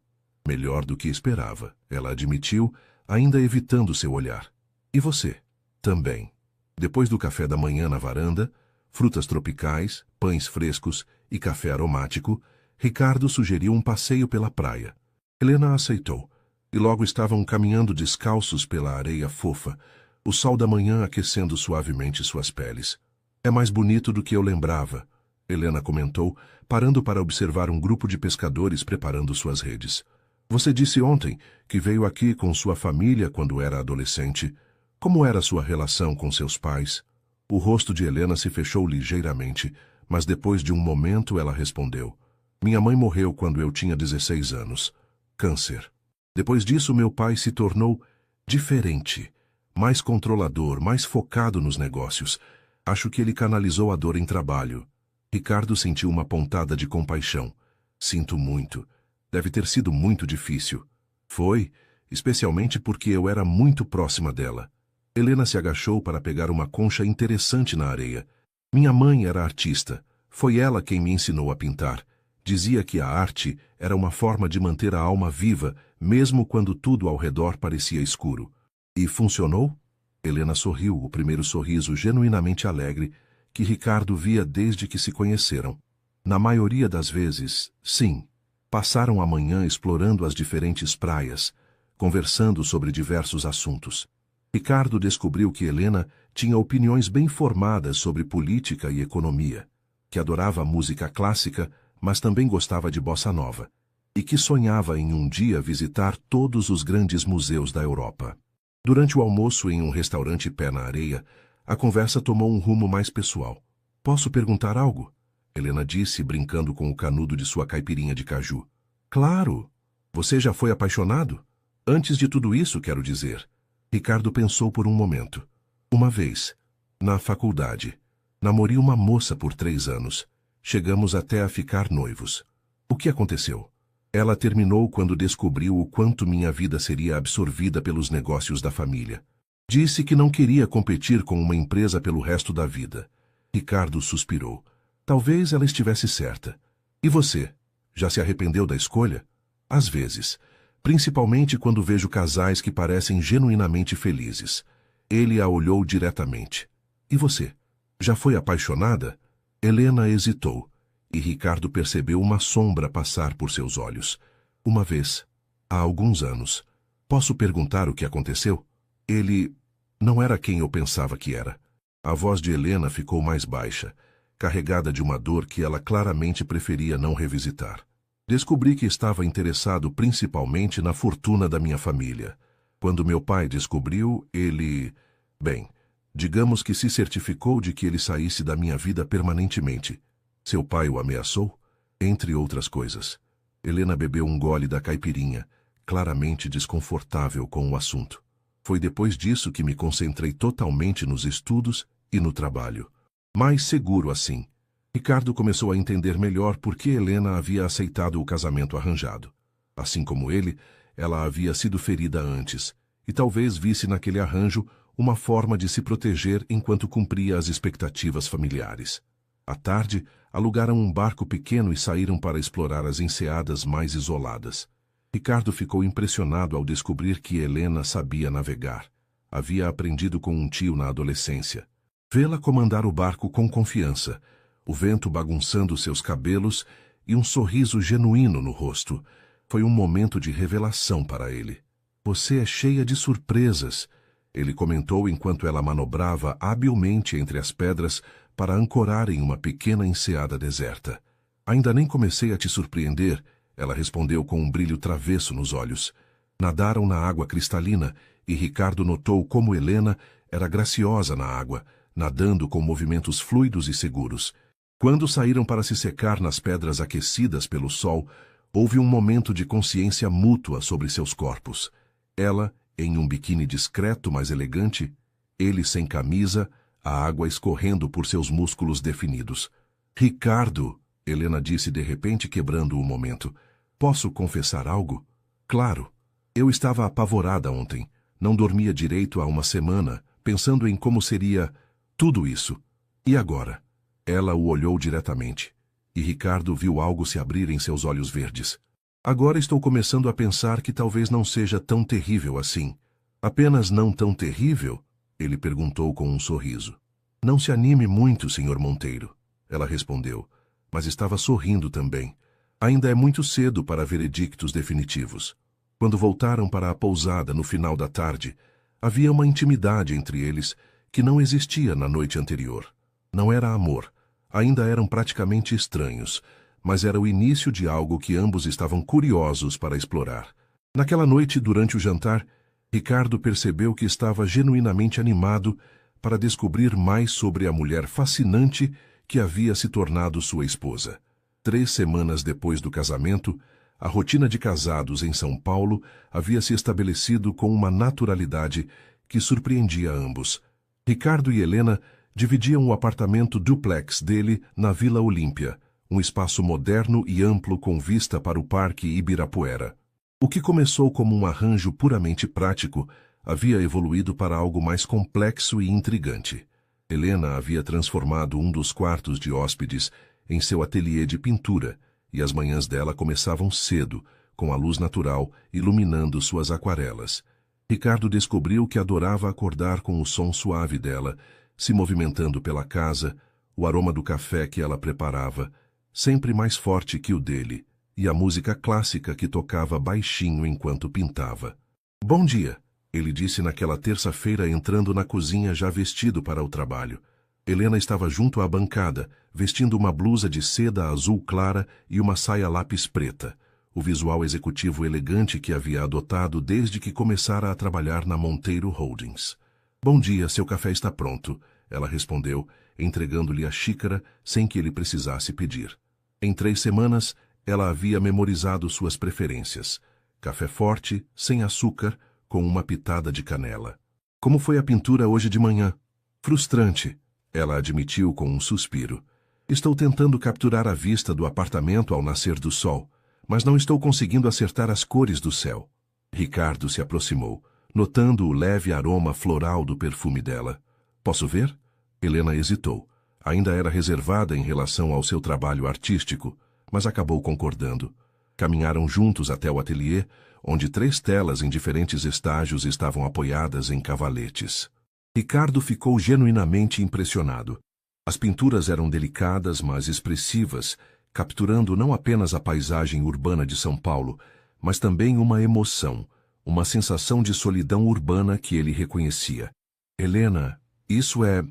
Melhor do que esperava, ela admitiu, ainda evitando seu olhar. E você? Também. Depois do café da manhã na varanda, frutas tropicais, pães frescos e café aromático, Ricardo sugeriu um passeio pela praia. Helena aceitou, e logo estavam caminhando descalços pela areia fofa, o sol da manhã aquecendo suavemente suas peles. É mais bonito do que eu lembrava, Helena comentou, parando para observar um grupo de pescadores preparando suas redes. Você disse ontem que veio aqui com sua família quando era adolescente. Como era sua relação com seus pais? O rosto de Helena se fechou ligeiramente, mas depois de um momento ela respondeu. Minha mãe morreu quando eu tinha 16 anos. Câncer. Depois disso, meu pai se tornou diferente, mais controlador, mais focado nos negócios. Acho que ele canalizou a dor em trabalho. Ricardo sentiu uma pontada de compaixão. Sinto muito. Deve ter sido muito difícil. Foi, especialmente porque eu era muito próxima dela. Helena se agachou para pegar uma concha interessante na areia. Minha mãe era artista. Foi ela quem me ensinou a pintar. Dizia que a arte era uma forma de manter a alma viva, mesmo quando tudo ao redor parecia escuro. E funcionou? Helena sorriu, o primeiro sorriso genuinamente alegre que Ricardo via desde que se conheceram. Na maioria das vezes, sim. Passaram a manhã explorando as diferentes praias, conversando sobre diversos assuntos. Ricardo descobriu que Helena tinha opiniões bem formadas sobre política e economia, que adorava música clássica, mas também gostava de bossa nova, e que sonhava em um dia visitar todos os grandes museus da Europa. Durante o almoço em um restaurante pé na areia, a conversa tomou um rumo mais pessoal. Posso perguntar algo? Helena disse, brincando com o canudo de sua caipirinha de caju. Claro! Você já foi apaixonado? Antes de tudo isso, quero dizer. Ricardo pensou por um momento. Uma vez, na faculdade, namorei uma moça por 3 anos. Chegamos até a ficar noivos. O que aconteceu? Ela terminou quando descobriu o quanto minha vida seria absorvida pelos negócios da família. Disse que não queria competir com uma empresa pelo resto da vida. Ricardo suspirou. Talvez ela estivesse certa. E você? Já se arrependeu da escolha? Às vezes. Principalmente quando vejo casais que parecem genuinamente felizes. Ele a olhou diretamente. E você? Já foi apaixonada? Helena hesitou, e Ricardo percebeu uma sombra passar por seus olhos. Uma vez, há alguns anos. Posso perguntar o que aconteceu? Ele não era quem eu pensava que era. A voz de Helena ficou mais baixa, carregada de uma dor que ela claramente preferia não revisitar. Descobri que estava interessado principalmente na fortuna da minha família. Quando meu pai descobriu, ele... Bem, digamos que se certificou de que ele saísse da minha vida permanentemente. Seu pai o ameaçou? Entre outras coisas. Helena bebeu um gole da caipirinha, claramente desconfortável com o assunto. Foi depois disso que me concentrei totalmente nos estudos e no trabalho. Mais seguro assim. Ricardo começou a entender melhor por que Helena havia aceitado o casamento arranjado. Assim como ele, ela havia sido ferida antes, e talvez visse naquele arranjo uma forma de se proteger enquanto cumpria as expectativas familiares. À tarde, alugaram um barco pequeno e saíram para explorar as enseadas mais isoladas. Ricardo ficou impressionado ao descobrir que Helena sabia navegar. Havia aprendido com um tio na adolescência. Vê-la comandar o barco com confiança, o vento bagunçando seus cabelos e um sorriso genuíno no rosto. Foi um momento de revelação para ele. Você é cheia de surpresas, ele comentou enquanto ela manobrava habilmente entre as pedras para ancorar em uma pequena enseada deserta. Ainda nem comecei a te surpreender, ela respondeu com um brilho travesso nos olhos. Nadaram na água cristalina e Ricardo notou como Helena era graciosa na água, nadando com movimentos fluidos e seguros. Quando saíram para se secar nas pedras aquecidas pelo sol, houve um momento de consciência mútua sobre seus corpos. Ela, em um biquíni discreto, mas elegante, ele sem camisa, a água escorrendo por seus músculos definidos. Ricardo, Helena disse de repente, quebrando o momento. Posso confessar algo? Claro. Eu estava apavorada ontem. Não dormia direito há uma semana, pensando em como seria tudo isso. E agora? Ela o olhou diretamente, e Ricardo viu algo se abrir em seus olhos verdes. Agora estou começando a pensar que talvez não seja tão terrível assim. Apenas não tão terrível? Ele perguntou com um sorriso. Não se anime muito, Sr. Monteiro, ela respondeu, mas estava sorrindo também. Ainda é muito cedo para veredictos definitivos. Quando voltaram para a pousada no final da tarde, havia uma intimidade entre eles que não existia na noite anterior. Não era amor. Ainda eram praticamente estranhos, mas era o início de algo que ambos estavam curiosos para explorar. Naquela noite, durante o jantar, Ricardo percebeu que estava genuinamente animado para descobrir mais sobre a mulher fascinante que havia se tornado sua esposa. 3 semanas depois do casamento, a rotina de casados em São Paulo havia se estabelecido com uma naturalidade que surpreendia ambos. Ricardo e Helena dividiam o apartamento duplex dele na Vila Olímpia, um espaço moderno e amplo com vista para o Parque Ibirapuera. O que começou como um arranjo puramente prático havia evoluído para algo mais complexo e intrigante. Helena havia transformado um dos quartos de hóspedes em seu ateliê de pintura, e as manhãs dela começavam cedo, com a luz natural iluminando suas aquarelas. Ricardo descobriu que adorava acordar com o som suave dela, se movimentando pela casa, o aroma do café que ela preparava, sempre mais forte que o dele, e a música clássica que tocava baixinho enquanto pintava. "Bom dia", ele disse naquela terça-feira entrando na cozinha já vestido para o trabalho. Helena estava junto à bancada, vestindo uma blusa de seda azul clara e uma saia lápis preta, o visual executivo elegante que havia adotado desde que começara a trabalhar na Monteiro Holdings. "Bom dia, seu café está pronto", ela respondeu, entregando-lhe a xícara sem que ele precisasse pedir. Em 3 semanas, ela havia memorizado suas preferências: café forte, sem açúcar, com uma pitada de canela. "Como foi a pintura hoje de manhã?" "Frustrante", ela admitiu com um suspiro. "Estou tentando capturar a vista do apartamento ao nascer do sol, mas não estou conseguindo acertar as cores do céu." Ricardo se aproximou, notando o leve aroma floral do perfume dela. "Posso ver?" Helena hesitou. Ainda era reservada em relação ao seu trabalho artístico, mas acabou concordando. Caminharam juntos até o ateliê, onde 3 telas em diferentes estágios estavam apoiadas em cavaletes. Ricardo ficou genuinamente impressionado. As pinturas eram delicadas, mas expressivas, capturando não apenas a paisagem urbana de São Paulo, mas também uma emoção, uma sensação de solidão urbana que ele reconhecia. "Helena, isso é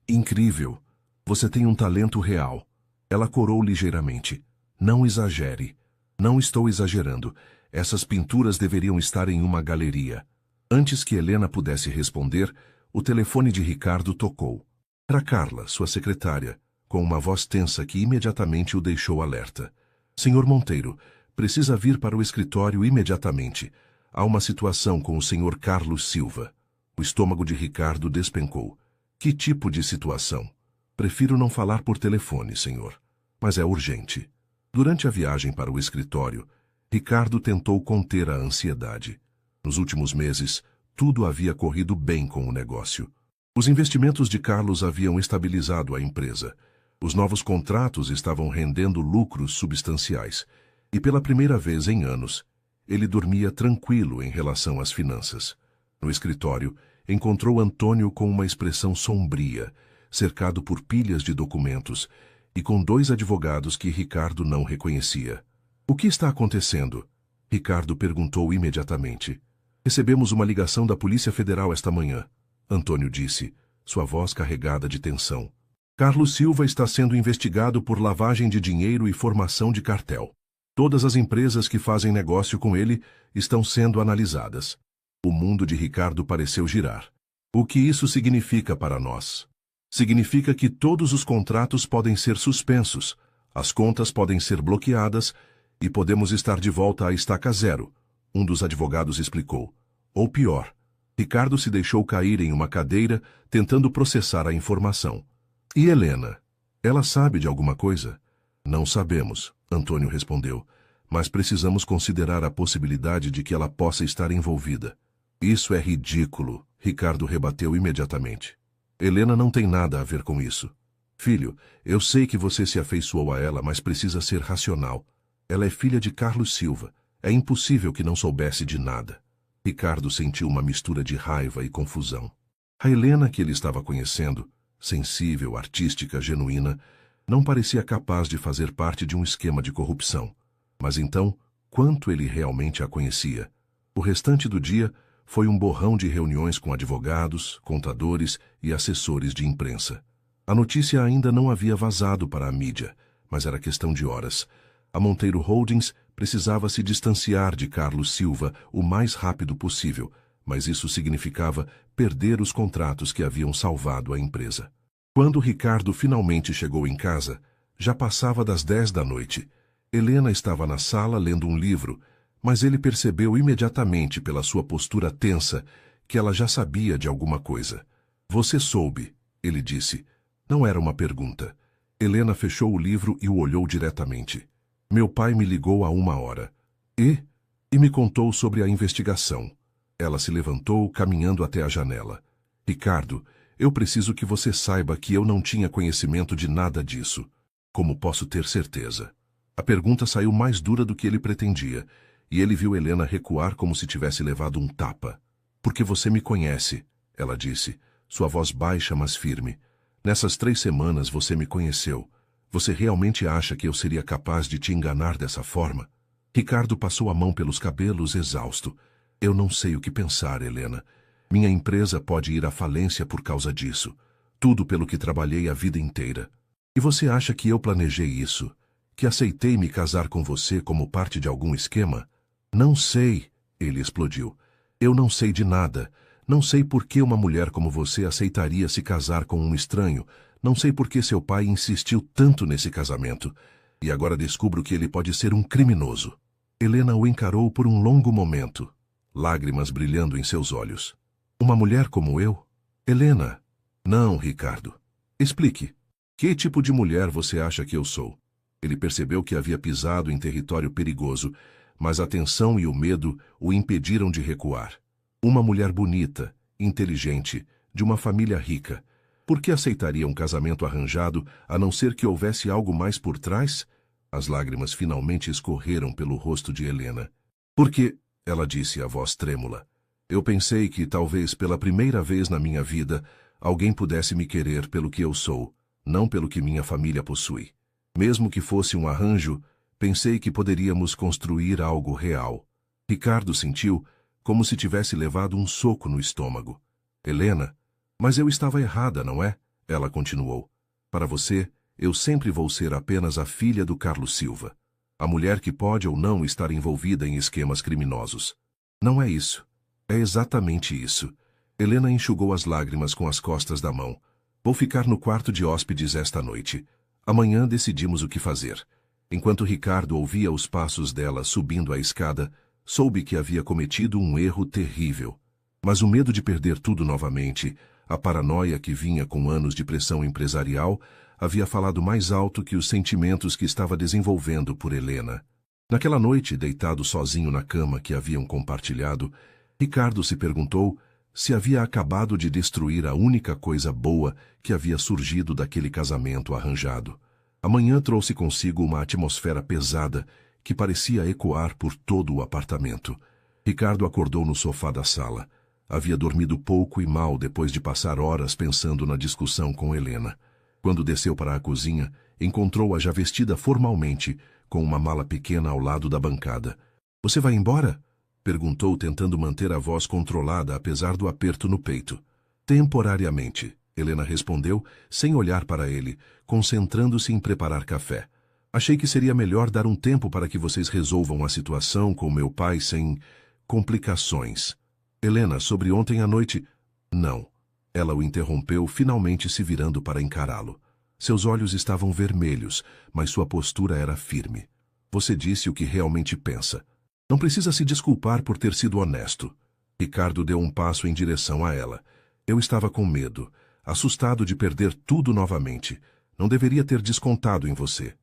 incrível. Você tem um talento real." Ela corou ligeiramente. "Não exagere." "Não estou exagerando. Essas pinturas deveriam estar em uma galeria." Antes que Helena pudesse responder, o telefone de Ricardo tocou. Era Carla, sua secretária, com uma voz tensa que imediatamente o deixou alerta. "Senhor Monteiro, precisa vir para o escritório imediatamente. Há uma situação com o senhor Carlos Silva." O estômago de Ricardo despencou. "Que tipo de situação?" "Prefiro não falar por telefone, senhor. Mas é urgente." Durante a viagem para o escritório, Ricardo tentou conter a ansiedade. Nos últimos meses, tudo havia corrido bem com o negócio. Os investimentos de Carlos haviam estabilizado a empresa. Os novos contratos estavam rendendo lucros substanciais. E pela primeira vez em anos, ele dormia tranquilo em relação às finanças. No escritório, encontrou Antônio com uma expressão sombria, cercado por pilhas de documentos, e com 2 advogados que Ricardo não reconhecia. "O que está acontecendo?" Ricardo perguntou imediatamente. "Recebemos uma ligação da Polícia Federal esta manhã", Antônio disse, sua voz carregada de tensão. "Carlos Silva está sendo investigado por lavagem de dinheiro e formação de cartel. Todas as empresas que fazem negócio com ele estão sendo analisadas." O mundo de Ricardo pareceu girar. "O que isso significa para nós?" "Significa que todos os contratos podem ser suspensos, as contas podem ser bloqueadas e podemos estar de volta à estaca zero", um dos advogados explicou. "Ou pior." Ricardo se deixou cair em uma cadeira, tentando processar a informação. "E Helena? Ela sabe de alguma coisa?" "Não sabemos", Antônio respondeu, "mas precisamos considerar a possibilidade de que ela possa estar envolvida." "Isso é ridículo", Ricardo rebateu imediatamente. "Helena não tem nada a ver com isso." "Filho, eu sei que você se afeiçoou a ela, mas precisa ser racional. Ela é filha de Carlos Silva. É impossível que não soubesse de nada." Ricardo sentiu uma mistura de raiva e confusão. A Helena que ele estava conhecendo, sensível, artística, genuína, não parecia capaz de fazer parte de um esquema de corrupção. Mas então, quanto ele realmente a conhecia? O restante do dia foi um borrão de reuniões com advogados, contadores e assessores de imprensa. A notícia ainda não havia vazado para a mídia, mas era questão de horas. A Monteiro Holdings precisava se distanciar de Carlos Silva o mais rápido possível, mas isso significava perder os contratos que haviam salvado a empresa. Quando Ricardo finalmente chegou em casa, já passava das 10 da noite. Helena estava na sala lendo um livro, mas ele percebeu imediatamente pela sua postura tensa que ela já sabia de alguma coisa. "Você soube", ele disse. Não era uma pergunta. Helena fechou o livro e o olhou diretamente. Meu pai me ligou há 1 hora. E me contou sobre a investigação. Ela se levantou, caminhando até a janela. Ricardo, eu preciso que você saiba que eu não tinha conhecimento de nada disso. Como posso ter certeza? A pergunta saiu mais dura do que ele pretendia, e ele viu Helena recuar como se tivesse levado um tapa. Porque você me conhece, ela disse, sua voz baixa mas firme. Nessas 3 semanas você me conheceu. Você realmente acha que eu seria capaz de te enganar dessa forma? Ricardo passou a mão pelos cabelos, exausto. Eu não sei o que pensar, Helena. Minha empresa pode ir à falência por causa disso. Tudo pelo que trabalhei a vida inteira. E você acha que eu planejei isso? Que aceitei me casar com você como parte de algum esquema? Não sei, ele explodiu. Eu não sei de nada. Não sei por que uma mulher como você aceitaria se casar com um estranho. Não sei por que seu pai insistiu tanto nesse casamento. E agora descubro que ele pode ser um criminoso. Helena o encarou por um longo momento, lágrimas brilhando em seus olhos. Uma mulher como eu? Helena. Não, Ricardo. Explique. Que tipo de mulher você acha que eu sou? Ele percebeu que havia pisado em território perigoso, mas a tensão e o medo o impediram de recuar. Uma mulher bonita, inteligente, de uma família rica. Por que aceitaria um casamento arranjado, a não ser que houvesse algo mais por trás? As lágrimas finalmente escorreram pelo rosto de Helena. Porque, ela disse, a voz trêmula, eu pensei que, talvez pela primeira vez na minha vida, alguém pudesse me querer pelo que eu sou, não pelo que minha família possui. Mesmo que fosse um arranjo, pensei que poderíamos construir algo real. Ricardo sentiu como se tivesse levado um soco no estômago. Helena, mas eu estava errada, não é? Ela continuou. Para você, eu sempre vou ser apenas a filha do Carlos Silva. A mulher que pode ou não estar envolvida em esquemas criminosos. Não é isso. É exatamente isso. Helena enxugou as lágrimas com as costas da mão. Vou ficar no quarto de hóspedes esta noite. Amanhã decidimos o que fazer. Enquanto Ricardo ouvia os passos dela subindo a escada, soube que havia cometido um erro terrível. Mas o medo de perder tudo novamente, a paranoia que vinha com anos de pressão empresarial, havia falado mais alto que os sentimentos que estava desenvolvendo por Helena. Naquela noite, deitado sozinho na cama que haviam compartilhado, Ricardo se perguntou se havia acabado de destruir a única coisa boa que havia surgido daquele casamento arranjado. A manhã trouxe consigo uma atmosfera pesada que parecia ecoar por todo o apartamento. Ricardo acordou no sofá da sala. Havia dormido pouco e mal depois de passar horas pensando na discussão com Helena. Quando desceu para a cozinha, encontrou-a já vestida formalmente, com uma mala pequena ao lado da bancada. — Você vai embora? Perguntou, tentando manter a voz controlada apesar do aperto no peito. — Temporariamente, Helena respondeu, sem olhar para ele, concentrando-se em preparar café. Achei que seria melhor dar um tempo para que vocês resolvam a situação com meu pai sem complicações. Helena, sobre ontem à noite... Não. Ela o interrompeu, finalmente se virando para encará-lo. Seus olhos estavam vermelhos, mas sua postura era firme. Você disse o que realmente pensa. Não precisa se desculpar por ter sido honesto. Ricardo deu um passo em direção a ela. Eu estava com medo, assustado de perder tudo novamente. Não deveria ter descontado em você.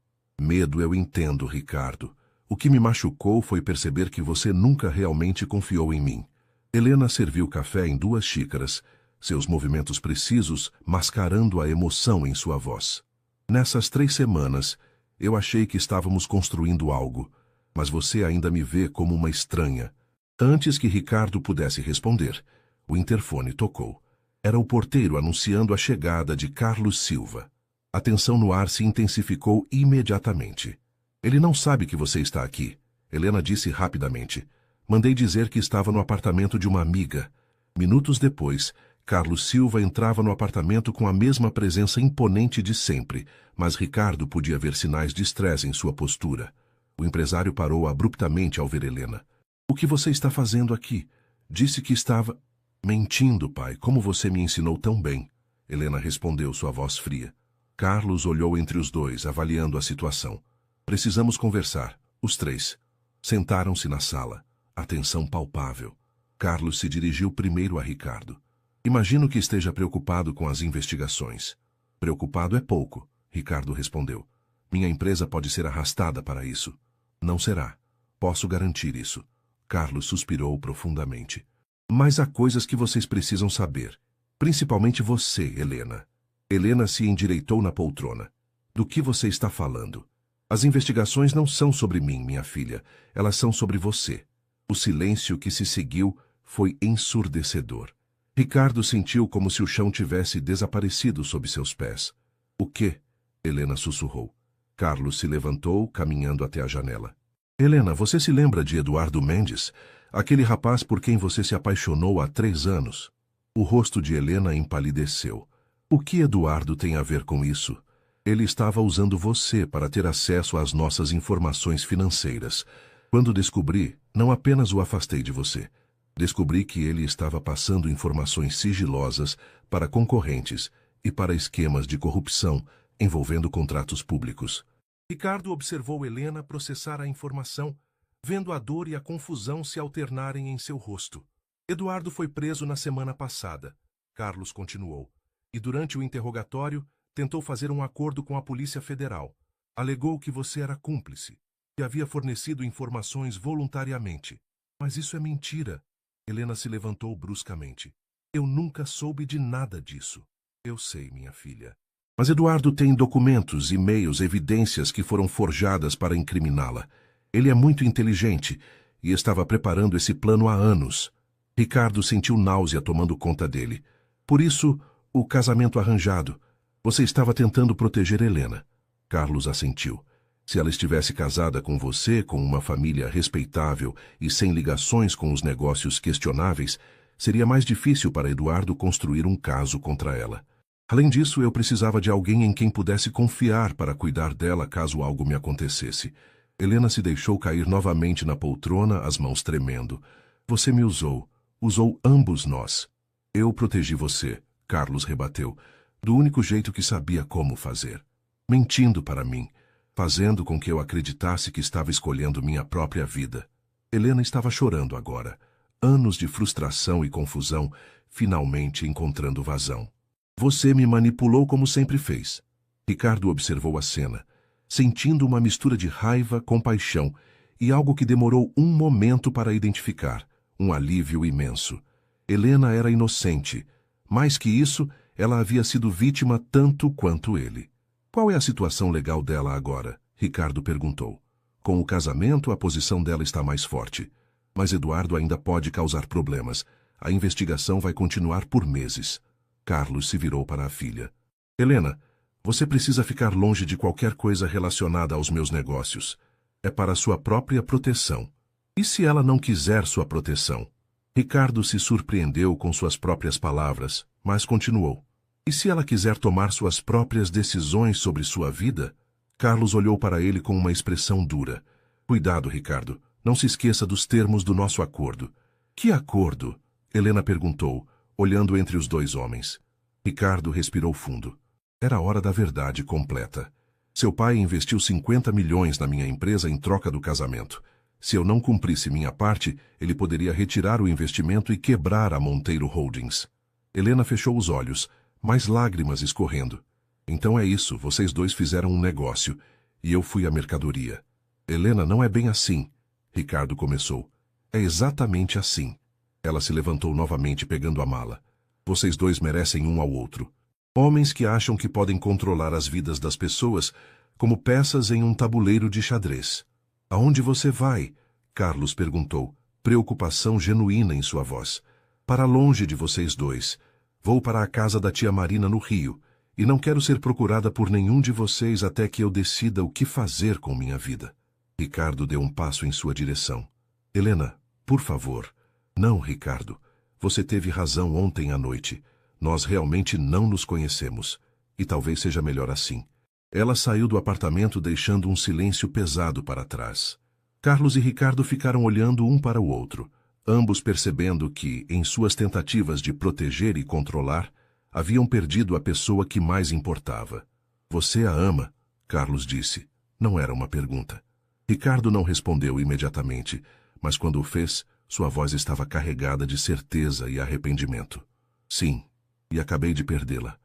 Medo eu entendo, Ricardo. O que me machucou foi perceber que você nunca realmente confiou em mim. Helena serviu café em 2 xícaras, seus movimentos precisos mascarando a emoção em sua voz. Nessas 3 semanas, eu achei que estávamos construindo algo, mas você ainda me vê como uma estranha. Antes que Ricardo pudesse responder, o interfone tocou. Era o porteiro anunciando a chegada de Carlos Silva. A tensão no ar se intensificou imediatamente. Ele não sabe que você está aqui, Helena disse rapidamente. Mandei dizer que estava no apartamento de uma amiga. Minutos depois, Carlos Silva entrava no apartamento com a mesma presença imponente de sempre, mas Ricardo podia ver sinais de estresse em sua postura. O empresário parou abruptamente ao ver Helena. — O que você está fazendo aqui? Disse que estava... Mentindo, pai, como você me ensinou tão bem. Helena respondeu, sua voz fria. Carlos olhou entre os dois, avaliando a situação. Precisamos conversar, os 3. Sentaram-se na sala. A tensão palpável. Carlos se dirigiu primeiro a Ricardo. Imagino que esteja preocupado com as investigações. Preocupado é pouco, Ricardo respondeu. Minha empresa pode ser arrastada para isso. Não será. Posso garantir isso. Carlos suspirou profundamente. Mas há coisas que vocês precisam saber. Principalmente você, Helena. Helena se endireitou na poltrona. Do que você está falando? As investigações não são sobre mim, minha filha. Elas são sobre você. O silêncio que se seguiu foi ensurdecedor. Ricardo sentiu como se o chão tivesse desaparecido sob seus pés. O quê? Helena sussurrou. Carlos se levantou, caminhando até a janela. Helena, você se lembra de Eduardo Mendes? Aquele rapaz por quem você se apaixonou há 3 anos? O rosto de Helena empalideceu. O que Eduardo tem a ver com isso? Ele estava usando você para ter acesso às nossas informações financeiras. Quando descobri, não apenas o afastei de você. Descobri que ele estava passando informações sigilosas para concorrentes e para esquemas de corrupção envolvendo contratos públicos. Ricardo observou Helena processar a informação, vendo a dor e a confusão se alternarem em seu rosto. Eduardo foi preso na semana passada. Carlos continuou. E durante o interrogatório, tentou fazer um acordo com a Polícia Federal. Alegou que você era cúmplice, que havia fornecido informações voluntariamente. Mas isso é mentira. Helena se levantou bruscamente. Eu nunca soube de nada disso. Eu sei, minha filha. Mas Eduardo tem documentos, e-mails, evidências que foram forjadas para incriminá-la. Ele é muito inteligente e estava preparando esse plano há anos. Ricardo sentiu náusea tomando conta dele. Por isso, o casamento arranjado. Você estava tentando proteger Helena. Carlos assentiu. Se ela estivesse casada com você, com uma família respeitável e sem ligações com os negócios questionáveis, seria mais difícil para Eduardo construir um caso contra ela. Além disso, eu precisava de alguém em quem pudesse confiar para cuidar dela caso algo me acontecesse. Helena se deixou cair novamente na poltrona, as mãos tremendo. Você me usou. Usou ambos nós. Eu protegi você, Carlos rebateu, do único jeito que sabia como fazer. Mentindo para mim, fazendo com que eu acreditasse que estava escolhendo minha própria vida. Helena estava chorando agora. Anos de frustração e confusão, finalmente encontrando vazão. Você me manipulou como sempre fez. Ricardo observou a cena, sentindo uma mistura de raiva, compaixão e algo que demorou um momento para identificar, um alívio imenso. Helena era inocente. Mais que isso, ela havia sido vítima tanto quanto ele. Qual é a situação legal dela agora? Ricardo perguntou. Com o casamento, a posição dela está mais forte. Mas Eduardo ainda pode causar problemas. A investigação vai continuar por meses. Carlos se virou para a filha. Helena, você precisa ficar longe de qualquer coisa relacionada aos meus negócios. É para sua própria proteção. E se ela não quiser sua proteção? Ricardo se surpreendeu com suas próprias palavras, mas continuou. E se ela quiser tomar suas próprias decisões sobre sua vida? Carlos olhou para ele com uma expressão dura. Cuidado, Ricardo. Não se esqueça dos termos do nosso acordo. Que acordo? Helena perguntou, olhando entre os 2 homens. Ricardo respirou fundo. Era a hora da verdade completa. Seu pai investiu 50 milhões na minha empresa em troca do casamento. Se eu não cumprisse minha parte, ele poderia retirar o investimento e quebrar a Monteiro Holdings. Helena fechou os olhos, mais lágrimas escorrendo. Então é isso, vocês 2 fizeram um negócio, e eu fui a mercadoria. Helena, não é bem assim. Ricardo começou. É exatamente assim. Ela se levantou novamente pegando a mala. Vocês 2 merecem um ao outro. Homens que acham que podem controlar as vidas das pessoas como peças em um tabuleiro de xadrez. Aonde você vai? Carlos perguntou, preocupação genuína em sua voz. Para longe de vocês 2. Vou para a casa da tia Marina no Rio, e não quero ser procurada por nenhum de vocês até que eu decida o que fazer com minha vida. Ricardo deu um passo em sua direção. Helena, por favor. Não, Ricardo. Você teve razão ontem à noite. Nós realmente não nos conhecemos. E talvez seja melhor assim. Ela saiu do apartamento deixando um silêncio pesado para trás. Carlos e Ricardo ficaram olhando um para o outro, ambos percebendo que, em suas tentativas de proteger e controlar, haviam perdido a pessoa que mais importava. Você a ama? Carlos disse. Não era uma pergunta. Ricardo não respondeu imediatamente, mas quando o fez, sua voz estava carregada de certeza e arrependimento. Sim, e acabei de perdê-la.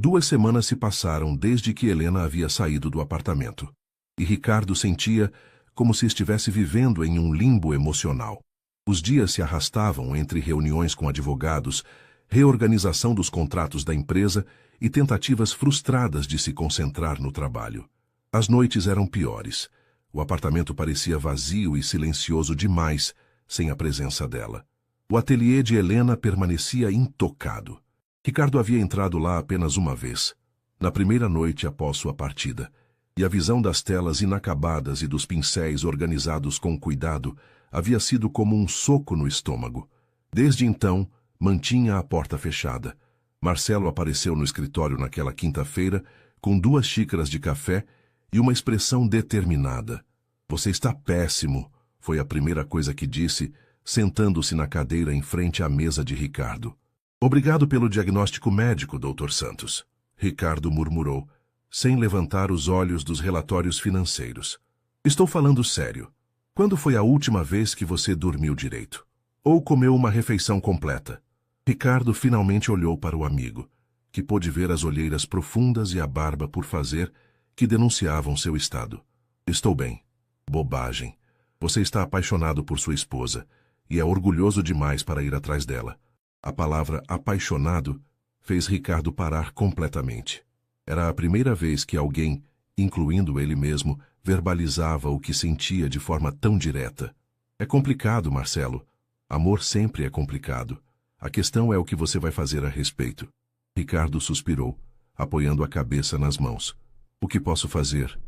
2 semanas se passaram desde que Helena havia saído do apartamento. E Ricardo sentia como se estivesse vivendo em um limbo emocional. Os dias se arrastavam entre reuniões com advogados, reorganização dos contratos da empresa e tentativas frustradas de se concentrar no trabalho. As noites eram piores. O apartamento parecia vazio e silencioso demais, sem a presença dela. O ateliê de Helena permanecia intocado. Ricardo havia entrado lá apenas uma vez, na primeira noite após sua partida, e a visão das telas inacabadas e dos pincéis organizados com cuidado havia sido como um soco no estômago. Desde então, mantinha a porta fechada. Marcelo apareceu no escritório naquela quinta-feira, com 2 xícaras de café e uma expressão determinada. "Você está péssimo", foi a primeira coisa que disse, sentando-se na cadeira em frente à mesa de Ricardo. "Obrigado pelo diagnóstico médico, Dr. Santos", Ricardo murmurou, sem levantar os olhos dos relatórios financeiros. "Estou falando sério. Quando foi a última vez que você dormiu direito? Ou comeu uma refeição completa?" Ricardo finalmente olhou para o amigo, que pôde ver as olheiras profundas e a barba por fazer que denunciavam seu estado. "Estou bem." "Bobagem. Você está apaixonado por sua esposa e é orgulhoso demais para ir atrás dela." A palavra apaixonado fez Ricardo parar completamente. Era a primeira vez que alguém, incluindo ele mesmo, verbalizava o que sentia de forma tão direta. "É complicado, Marcelo. Amor sempre é complicado. A questão é o que você vai fazer a respeito." Ricardo suspirou, apoiando a cabeça nas mãos. "O que posso fazer?"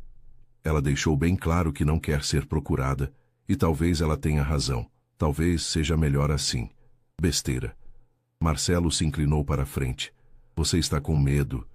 Ela deixou bem claro que não quer ser procurada, e talvez ela tenha razão. Talvez seja melhor assim. Besteira. Marcelo se inclinou para a frente. "Você está com medo."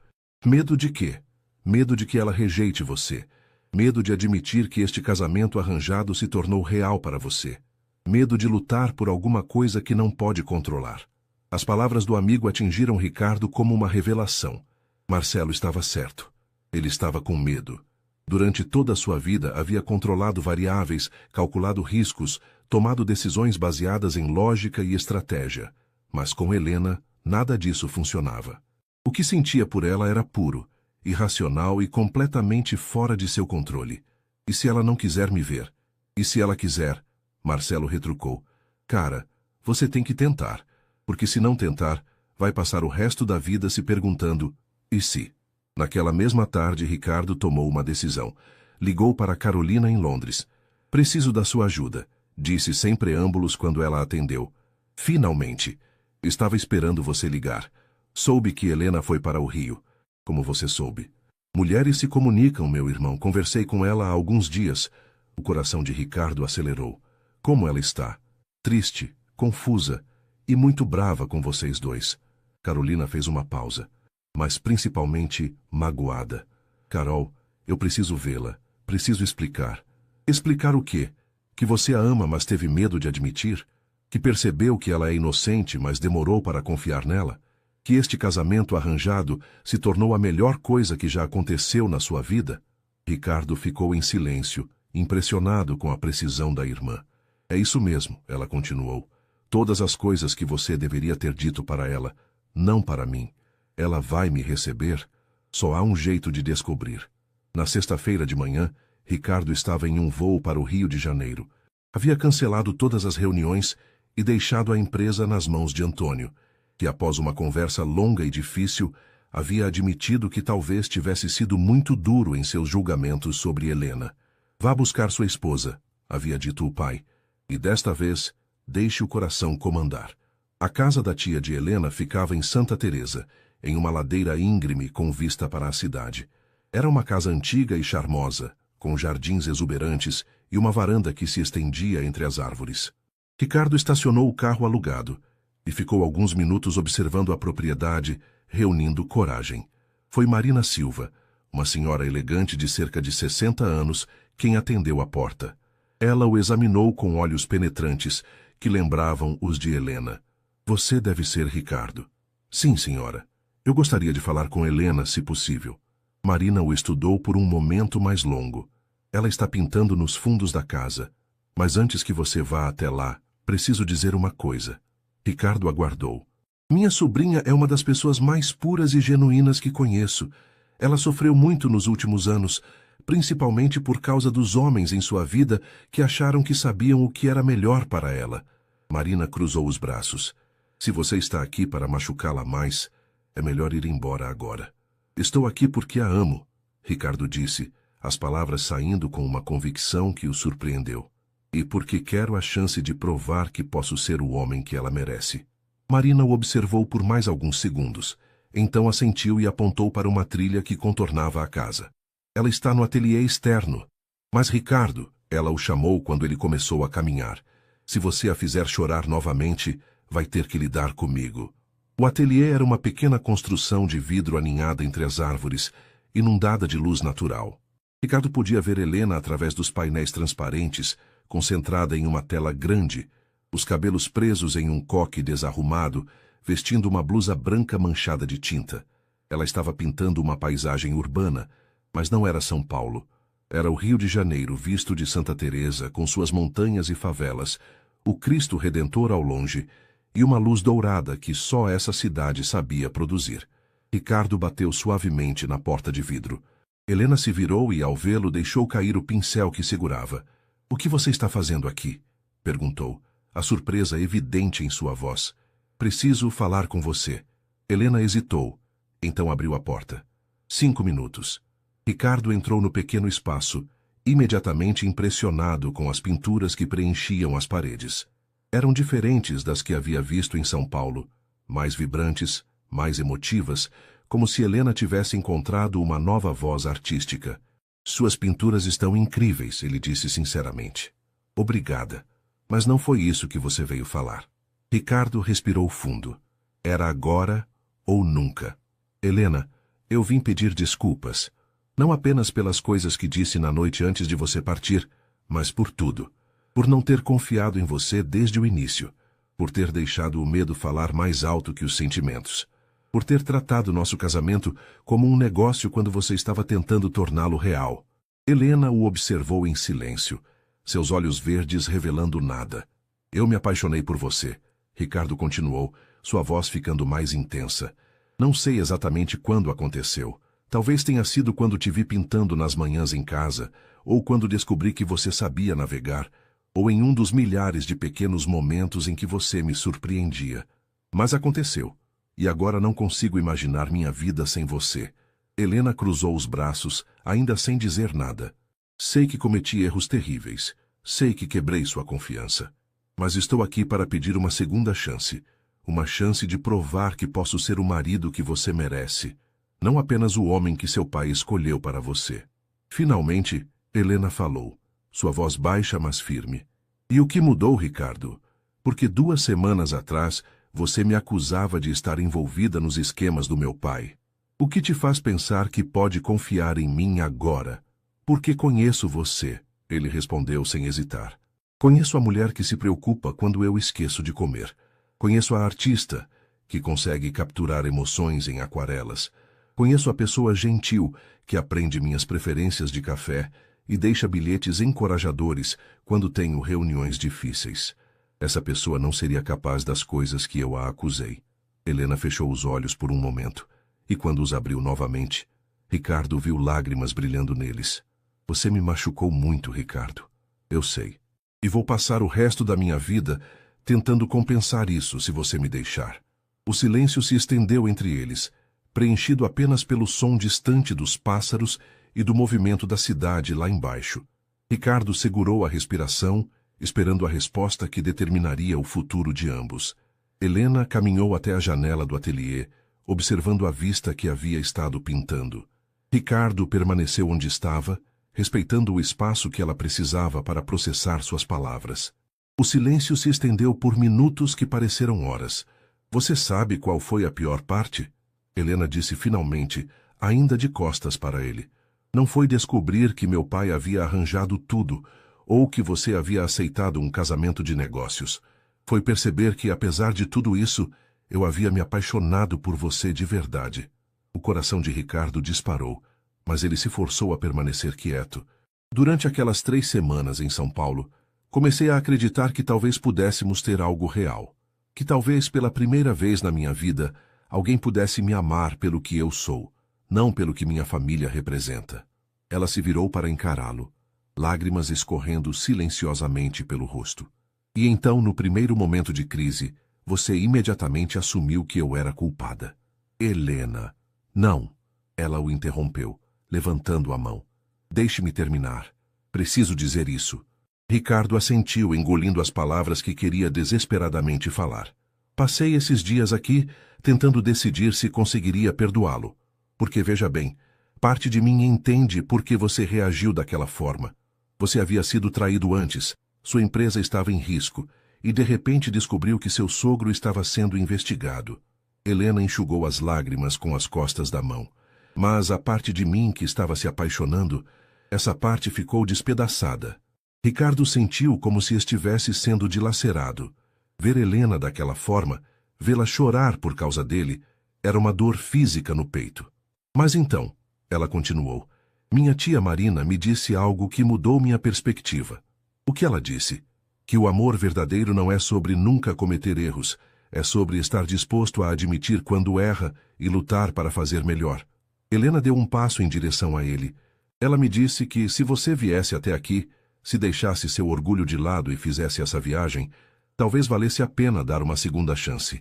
"Medo de quê?" "Medo de que ela rejeite você. Medo de admitir que este casamento arranjado se tornou real para você. Medo de lutar por alguma coisa que não pode controlar." As palavras do amigo atingiram Ricardo como uma revelação. Marcelo estava certo. Ele estava com medo. Durante toda a sua vida havia controlado variáveis, calculado riscos, tomado decisões baseadas em lógica e estratégia. Mas com Helena, nada disso funcionava. O que sentia por ela era puro, irracional e completamente fora de seu controle. "E se ela não quiser me ver?" "E se ela quiser?" Marcelo retrucou. "Cara, você tem que tentar, porque se não tentar, vai passar o resto da vida se perguntando, e se?" Naquela mesma tarde, Ricardo tomou uma decisão. Ligou para Carolina em Londres. "Preciso da sua ajuda", disse sem preâmbulos quando ela atendeu. "Finalmente. Estava esperando você ligar. Soube que Helena foi para o Rio." "Como você soube?" "Mulheres se comunicam, meu irmão. Conversei com ela há alguns dias." O coração de Ricardo acelerou. "Como ela está?" "Triste, confusa e muito brava com vocês dois." Carolina fez uma pausa. "Mas principalmente magoada." "Carol, eu preciso vê-la. Preciso explicar." "Explicar o quê? Que você a ama, mas teve medo de admitir? Que percebeu que ela é inocente, mas demorou para confiar nela? Que este casamento arranjado se tornou a melhor coisa que já aconteceu na sua vida?" Ricardo ficou em silêncio, impressionado com a precisão da irmã. "É isso mesmo", ela continuou. "Todas as coisas que você deveria ter dito para ela, não para mim. Ela vai me receber? Só há um jeito de descobrir." Na sexta-feira de manhã, Ricardo estava em um voo para o Rio de Janeiro. Havia cancelado todas as reuniões e deixado a empresa nas mãos de Antônio, que após uma conversa longa e difícil, havia admitido que talvez tivesse sido muito duro em seus julgamentos sobre Helena. "Vá buscar sua esposa", havia dito o pai, "e desta vez, deixe o coração comandar." A casa da tia de Helena ficava em Santa Teresa, em uma ladeira íngreme com vista para a cidade. Era uma casa antiga e charmosa, com jardins exuberantes e uma varanda que se estendia entre as árvores. Ricardo estacionou o carro alugado e ficou alguns minutos observando a propriedade, reunindo coragem. Foi Marina Silva, uma senhora elegante de cerca de 60 anos, quem atendeu à porta. Ela o examinou com olhos penetrantes, que lembravam os de Helena. "Você deve ser Ricardo." "Sim, senhora. Eu gostaria de falar com Helena, se possível." Marina o estudou por um momento mais longo. "Ela está pintando nos fundos da casa. Mas antes que você vá até lá, preciso dizer uma coisa." Ricardo aguardou. Minha sobrinha é uma das pessoas mais puras e genuínas que conheço. Ela sofreu muito nos últimos anos, principalmente por causa dos homens em sua vida que acharam que sabiam o que era melhor para ela. Marina cruzou os braços. Se você está aqui para machucá-la mais, é melhor ir embora agora. Estou aqui porque a amo, Ricardo disse, as palavras saindo com uma convicção que o surpreendeu. E porque quero a chance de provar que posso ser o homem que ela merece. Marina o observou por mais alguns segundos. Então assentiu e apontou para uma trilha que contornava a casa. Ela está no ateliê externo. Mas Ricardo, ela o chamou quando ele começou a caminhar. Se você a fizer chorar novamente, vai ter que lidar comigo. O ateliê era uma pequena construção de vidro aninhada entre as árvores, inundada de luz natural. Ricardo podia ver Helena através dos painéis transparentes, concentrada em uma tela grande, os cabelos presos em um coque desarrumado, vestindo uma blusa branca manchada de tinta. Ela estava pintando uma paisagem urbana, mas não era São Paulo. Era o Rio de Janeiro visto de Santa Teresa, com suas montanhas e favelas, o Cristo Redentor ao longe, e uma luz dourada que só essa cidade sabia produzir. Ricardo bateu suavemente na porta de vidro. Helena se virou e, ao vê-lo, deixou cair o pincel que segurava. — O que você está fazendo aqui? Perguntou, a surpresa evidente em sua voz. — Preciso falar com você. Helena hesitou. Então abriu a porta. 5 minutos. Ricardo entrou no pequeno espaço, imediatamente impressionado com as pinturas que preenchiam as paredes. Eram diferentes das que havia visto em São Paulo, mais vibrantes, mais emotivas, como se Helena tivesse encontrado uma nova voz artística. Suas pinturas estão incríveis, ele disse sinceramente. Obrigada. Mas não foi isso que você veio falar. Ricardo respirou fundo. Era agora ou nunca. Helena, eu vim pedir desculpas. Não apenas pelas coisas que disse na noite antes de você partir, mas por tudo. Por não ter confiado em você desde o início, por ter deixado o medo falar mais alto que os sentimentos, por ter tratado nosso casamento como um negócio quando você estava tentando torná-lo real. Helena o observou em silêncio, seus olhos verdes revelando nada. Eu me apaixonei por você, Ricardo continuou, sua voz ficando mais intensa. Não sei exatamente quando aconteceu. Talvez tenha sido quando te vi pintando nas manhãs em casa, ou quando descobri que você sabia navegar, ou em um dos milhares de pequenos momentos em que você me surpreendia. Mas aconteceu, e agora não consigo imaginar minha vida sem você. Helena cruzou os braços, ainda sem dizer nada. Sei que cometi erros terríveis, sei que quebrei sua confiança. Mas estou aqui para pedir uma segunda chance, uma chance de provar que posso ser o marido que você merece, não apenas o homem que seu pai escolheu para você. Finalmente, Helena falou, sua voz baixa mas firme. E o que mudou, Ricardo? Porque 2 semanas atrás você me acusava de estar envolvida nos esquemas do meu pai. O que te faz pensar que pode confiar em mim agora? Porque conheço você, ele respondeu sem hesitar. Conheço a mulher que se preocupa quando eu esqueço de comer. Conheço a artista, que consegue capturar emoções em aquarelas. Conheço a pessoa gentil, que aprende minhas preferências de café e deixa bilhetes encorajadores quando tenho reuniões difíceis. Essa pessoa não seria capaz das coisas que eu a acusei. Helena fechou os olhos por um momento, e quando os abriu novamente, Ricardo viu lágrimas brilhando neles. Você me machucou muito, Ricardo. Eu sei. E vou passar o resto da minha vida tentando compensar isso se você me deixar. O silêncio se estendeu entre eles, preenchido apenas pelo som distante dos pássaros e do movimento da cidade lá embaixo. Ricardo segurou a respiração, esperando a resposta que determinaria o futuro de ambos. Helena caminhou até a janela do ateliê, observando a vista que havia estado pintando. Ricardo permaneceu onde estava, respeitando o espaço que ela precisava para processar suas palavras. O silêncio se estendeu por minutos que pareceram horas. Você sabe qual foi a pior parte? Helena disse finalmente, ainda de costas para ele. Não foi descobrir que meu pai havia arranjado tudo, ou que você havia aceitado um casamento de negócios. Foi perceber que, apesar de tudo isso, eu havia me apaixonado por você de verdade. O coração de Ricardo disparou, mas ele se forçou a permanecer quieto. Durante aquelas 3 semanas em São Paulo, comecei a acreditar que talvez pudéssemos ter algo real. Que talvez pela primeira vez na minha vida alguém pudesse me amar pelo que eu sou, não pelo que minha família representa. Ela se virou para encará-lo, lágrimas escorrendo silenciosamente pelo rosto. E então, no primeiro momento de crise, você imediatamente assumiu que eu era culpada. Helena. Não. Ela o interrompeu, levantando a mão. Deixe-me terminar. Preciso dizer isso. Ricardo assentiu, engolindo as palavras que queria desesperadamente falar. Passei esses dias aqui tentando decidir se conseguiria perdoá-lo. Porque, veja bem, parte de mim entende por que você reagiu daquela forma. Você havia sido traído antes, sua empresa estava em risco, e de repente descobriu que seu sogro estava sendo investigado. Helena enxugou as lágrimas com as costas da mão. Mas a parte de mim que estava se apaixonando, essa parte ficou despedaçada. Ricardo sentiu como se estivesse sendo dilacerado. Ver Helena daquela forma, vê-la chorar por causa dele, era uma dor física no peito. Mas então, ela continuou, minha tia Marina me disse algo que mudou minha perspectiva. O que ela disse? Que o amor verdadeiro não é sobre nunca cometer erros, é sobre estar disposto a admitir quando erra e lutar para fazer melhor. Helena deu um passo em direção a ele. Ela me disse que se você viesse até aqui, se deixasse seu orgulho de lado e fizesse essa viagem, talvez valesse a pena dar uma segunda chance.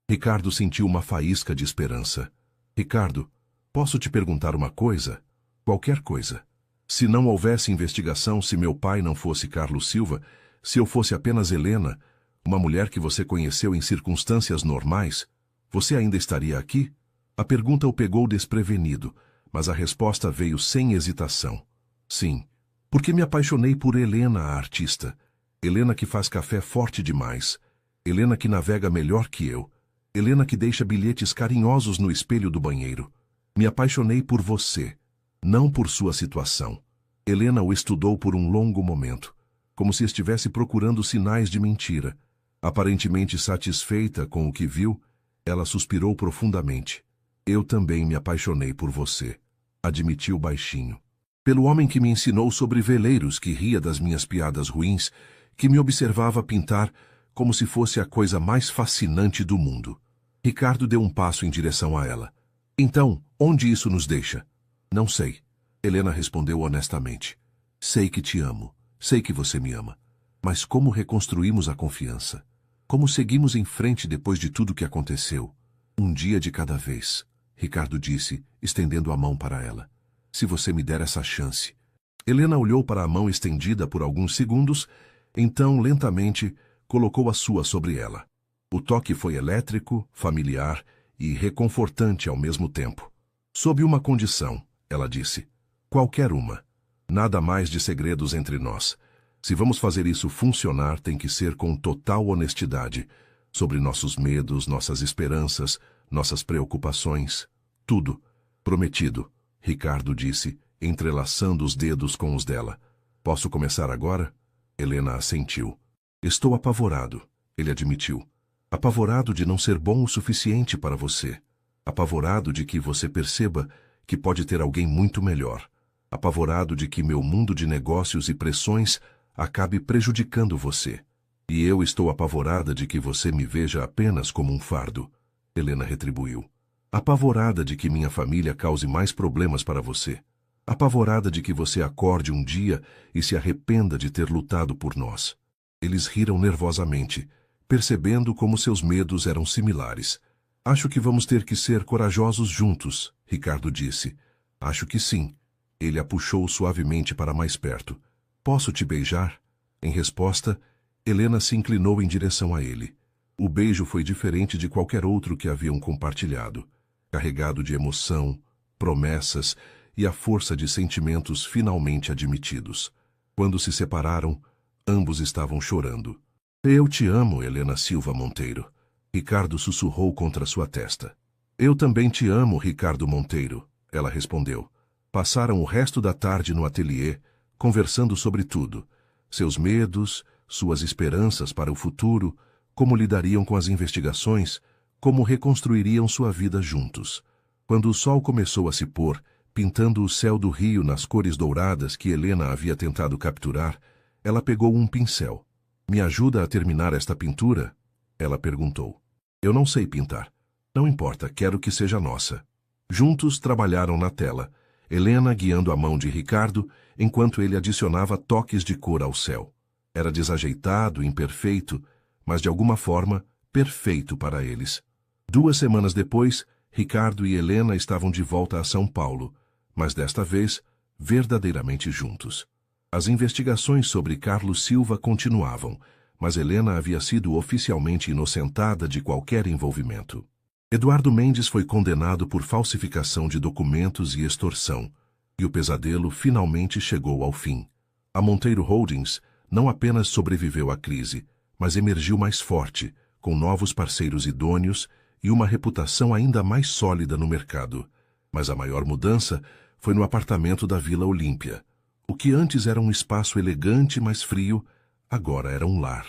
Ricardo sentiu uma faísca de esperança. Ricardo, posso te perguntar uma coisa? Qualquer coisa. Se não houvesse investigação, se meu pai não fosse Carlos Silva, se eu fosse apenas Helena, uma mulher que você conheceu em circunstâncias normais, você ainda estaria aqui? A pergunta o pegou desprevenido, mas a resposta veio sem hesitação. Sim, porque me apaixonei por Helena, a artista. Helena que faz café forte demais. Helena que navega melhor que eu. Helena que deixa bilhetes carinhosos no espelho do banheiro. Me apaixonei por você, não por sua situação. Helena o estudou por um longo momento, como se estivesse procurando sinais de mentira. Aparentemente satisfeita com o que viu, ela suspirou profundamente. Eu também me apaixonei por você, admitiu baixinho. Pelo homem que me ensinou sobre veleiros, que ria das minhas piadas ruins, que me observava pintar como se fosse a coisa mais fascinante do mundo. Ricardo deu um passo em direção a ela. Então, onde isso nos deixa? Não sei. Helena respondeu honestamente. Sei que te amo, sei que você me ama. Mas como reconstruímos a confiança? Como seguimos em frente depois de tudo que aconteceu? Um dia de cada vez, Ricardo disse, estendendo a mão para ela. Se você me der essa chance. Helena olhou para a mão estendida por alguns segundos, então, lentamente, colocou a sua sobre ela. O toque foi elétrico, familiar e reconfortante ao mesmo tempo. Sob uma condição, ela disse. Qualquer uma. Nada mais de segredos entre nós. Se vamos fazer isso funcionar, tem que ser com total honestidade. Sobre nossos medos, nossas esperanças, nossas preocupações. Tudo. Prometido, Ricardo disse, entrelaçando os dedos com os dela. Posso começar agora? Helena assentiu. Estou apavorado, ele admitiu. Apavorado de não ser bom o suficiente para você. Apavorado de que você perceba que pode ter alguém muito melhor. Apavorado de que meu mundo de negócios e pressões acabe prejudicando você. E eu estou apavorada de que você me veja apenas como um fardo. Helena retribuiu. Apavorada de que minha família cause mais problemas para você. Apavorada de que você acorde um dia e se arrependa de ter lutado por nós. Eles riram nervosamente, percebendo como seus medos eram similares. Acho que vamos ter que ser corajosos juntos, Ricardo disse. Acho que sim. Ele a puxou suavemente para mais perto. Posso te beijar? Em resposta, Helena se inclinou em direção a ele. O beijo foi diferente de qualquer outro que haviam compartilhado, carregado de emoção, promessas e a força de sentimentos finalmente admitidos. Quando se separaram, ambos estavam chorando. Eu te amo, Helena Silva Monteiro. Ricardo sussurrou contra sua testa. Eu também te amo, Ricardo Monteiro, ela respondeu. Passaram o resto da tarde no ateliê, conversando sobre tudo. Seus medos, suas esperanças para o futuro, como lidariam com as investigações, como reconstruiriam sua vida juntos. Quando o sol começou a se pôr, pintando o céu do rio nas cores douradas que Helena havia tentado capturar, ela pegou um pincel. Me ajuda a terminar esta pintura? Ela perguntou. Eu não sei pintar. Não importa, quero que seja nossa. Juntos trabalharam na tela, Helena guiando a mão de Ricardo, enquanto ele adicionava toques de cor ao céu. Era desajeitado, imperfeito, mas de alguma forma, perfeito para eles. 2 semanas depois, Ricardo e Helena estavam de volta a São Paulo, mas desta vez, verdadeiramente juntos. As investigações sobre Carlos Silva continuavam, mas Helena havia sido oficialmente inocentada de qualquer envolvimento. Eduardo Mendes foi condenado por falsificação de documentos e extorsão, e o pesadelo finalmente chegou ao fim. A Monteiro Holdings não apenas sobreviveu à crise, mas emergiu mais forte, com novos parceiros idôneos e uma reputação ainda mais sólida no mercado. Mas a maior mudança foi no apartamento da Vila Olímpia. O que antes era um espaço elegante, mas frio, agora era um lar.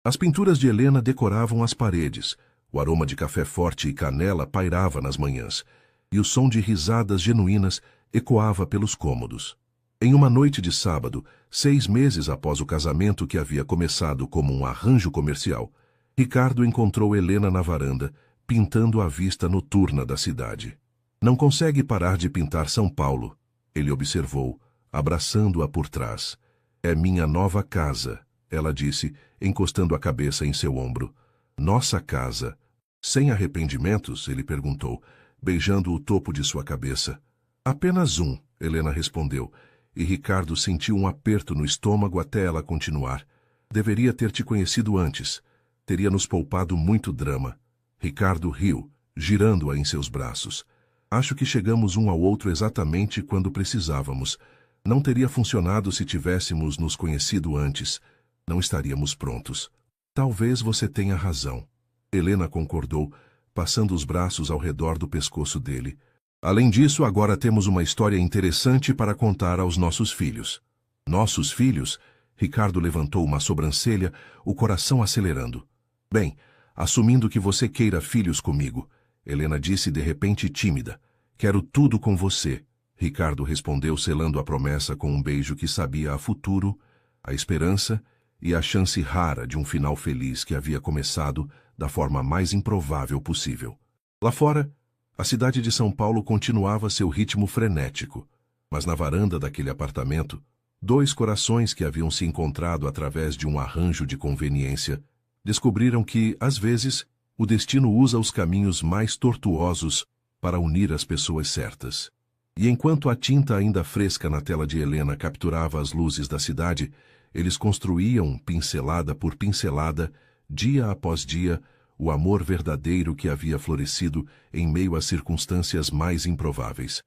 As pinturas de Helena decoravam as paredes, o aroma de café forte e canela pairava nas manhãs, e o som de risadas genuínas ecoava pelos cômodos. Em uma noite de sábado, 6 meses após o casamento que havia começado como um arranjo comercial, Ricardo encontrou Helena na varanda, pintando a vista noturna da cidade. Não consegue parar de pintar São Paulo, ele observou, abraçando-a por trás. É minha nova casa, ela disse, encostando a cabeça em seu ombro. Nossa casa. Sem arrependimentos, ele perguntou, beijando o topo de sua cabeça. Apenas um, Helena respondeu, e Ricardo sentiu um aperto no estômago até ela continuar. Deveria ter te conhecido antes. Teria nos poupado muito drama. Ricardo riu, girando-a em seus braços. Acho que chegamos um ao outro exatamente quando precisávamos. Não teria funcionado se tivéssemos nos conhecido antes. Não estaríamos prontos. Talvez você tenha razão. Helena concordou, passando os braços ao redor do pescoço dele. Além disso, agora temos uma história interessante para contar aos nossos filhos. Nossos filhos? Ricardo levantou uma sobrancelha, o coração acelerando. Bem, assumindo que você queira filhos comigo, Helena disse de repente tímida. Quero tudo com você. Ricardo respondeu selando a promessa com um beijo que sabia a futuro, a esperança e a chance rara de um final feliz que havia começado da forma mais improvável possível. Lá fora, a cidade de São Paulo continuava seu ritmo frenético, mas na varanda daquele apartamento, 2 corações que haviam se encontrado através de um arranjo de conveniência descobriram que, às vezes, o destino usa os caminhos mais tortuosos para unir as pessoas certas. E enquanto a tinta ainda fresca na tela de Helena capturava as luzes da cidade, eles construíam, pincelada por pincelada, dia após dia, o amor verdadeiro que havia florescido em meio às circunstâncias mais improváveis.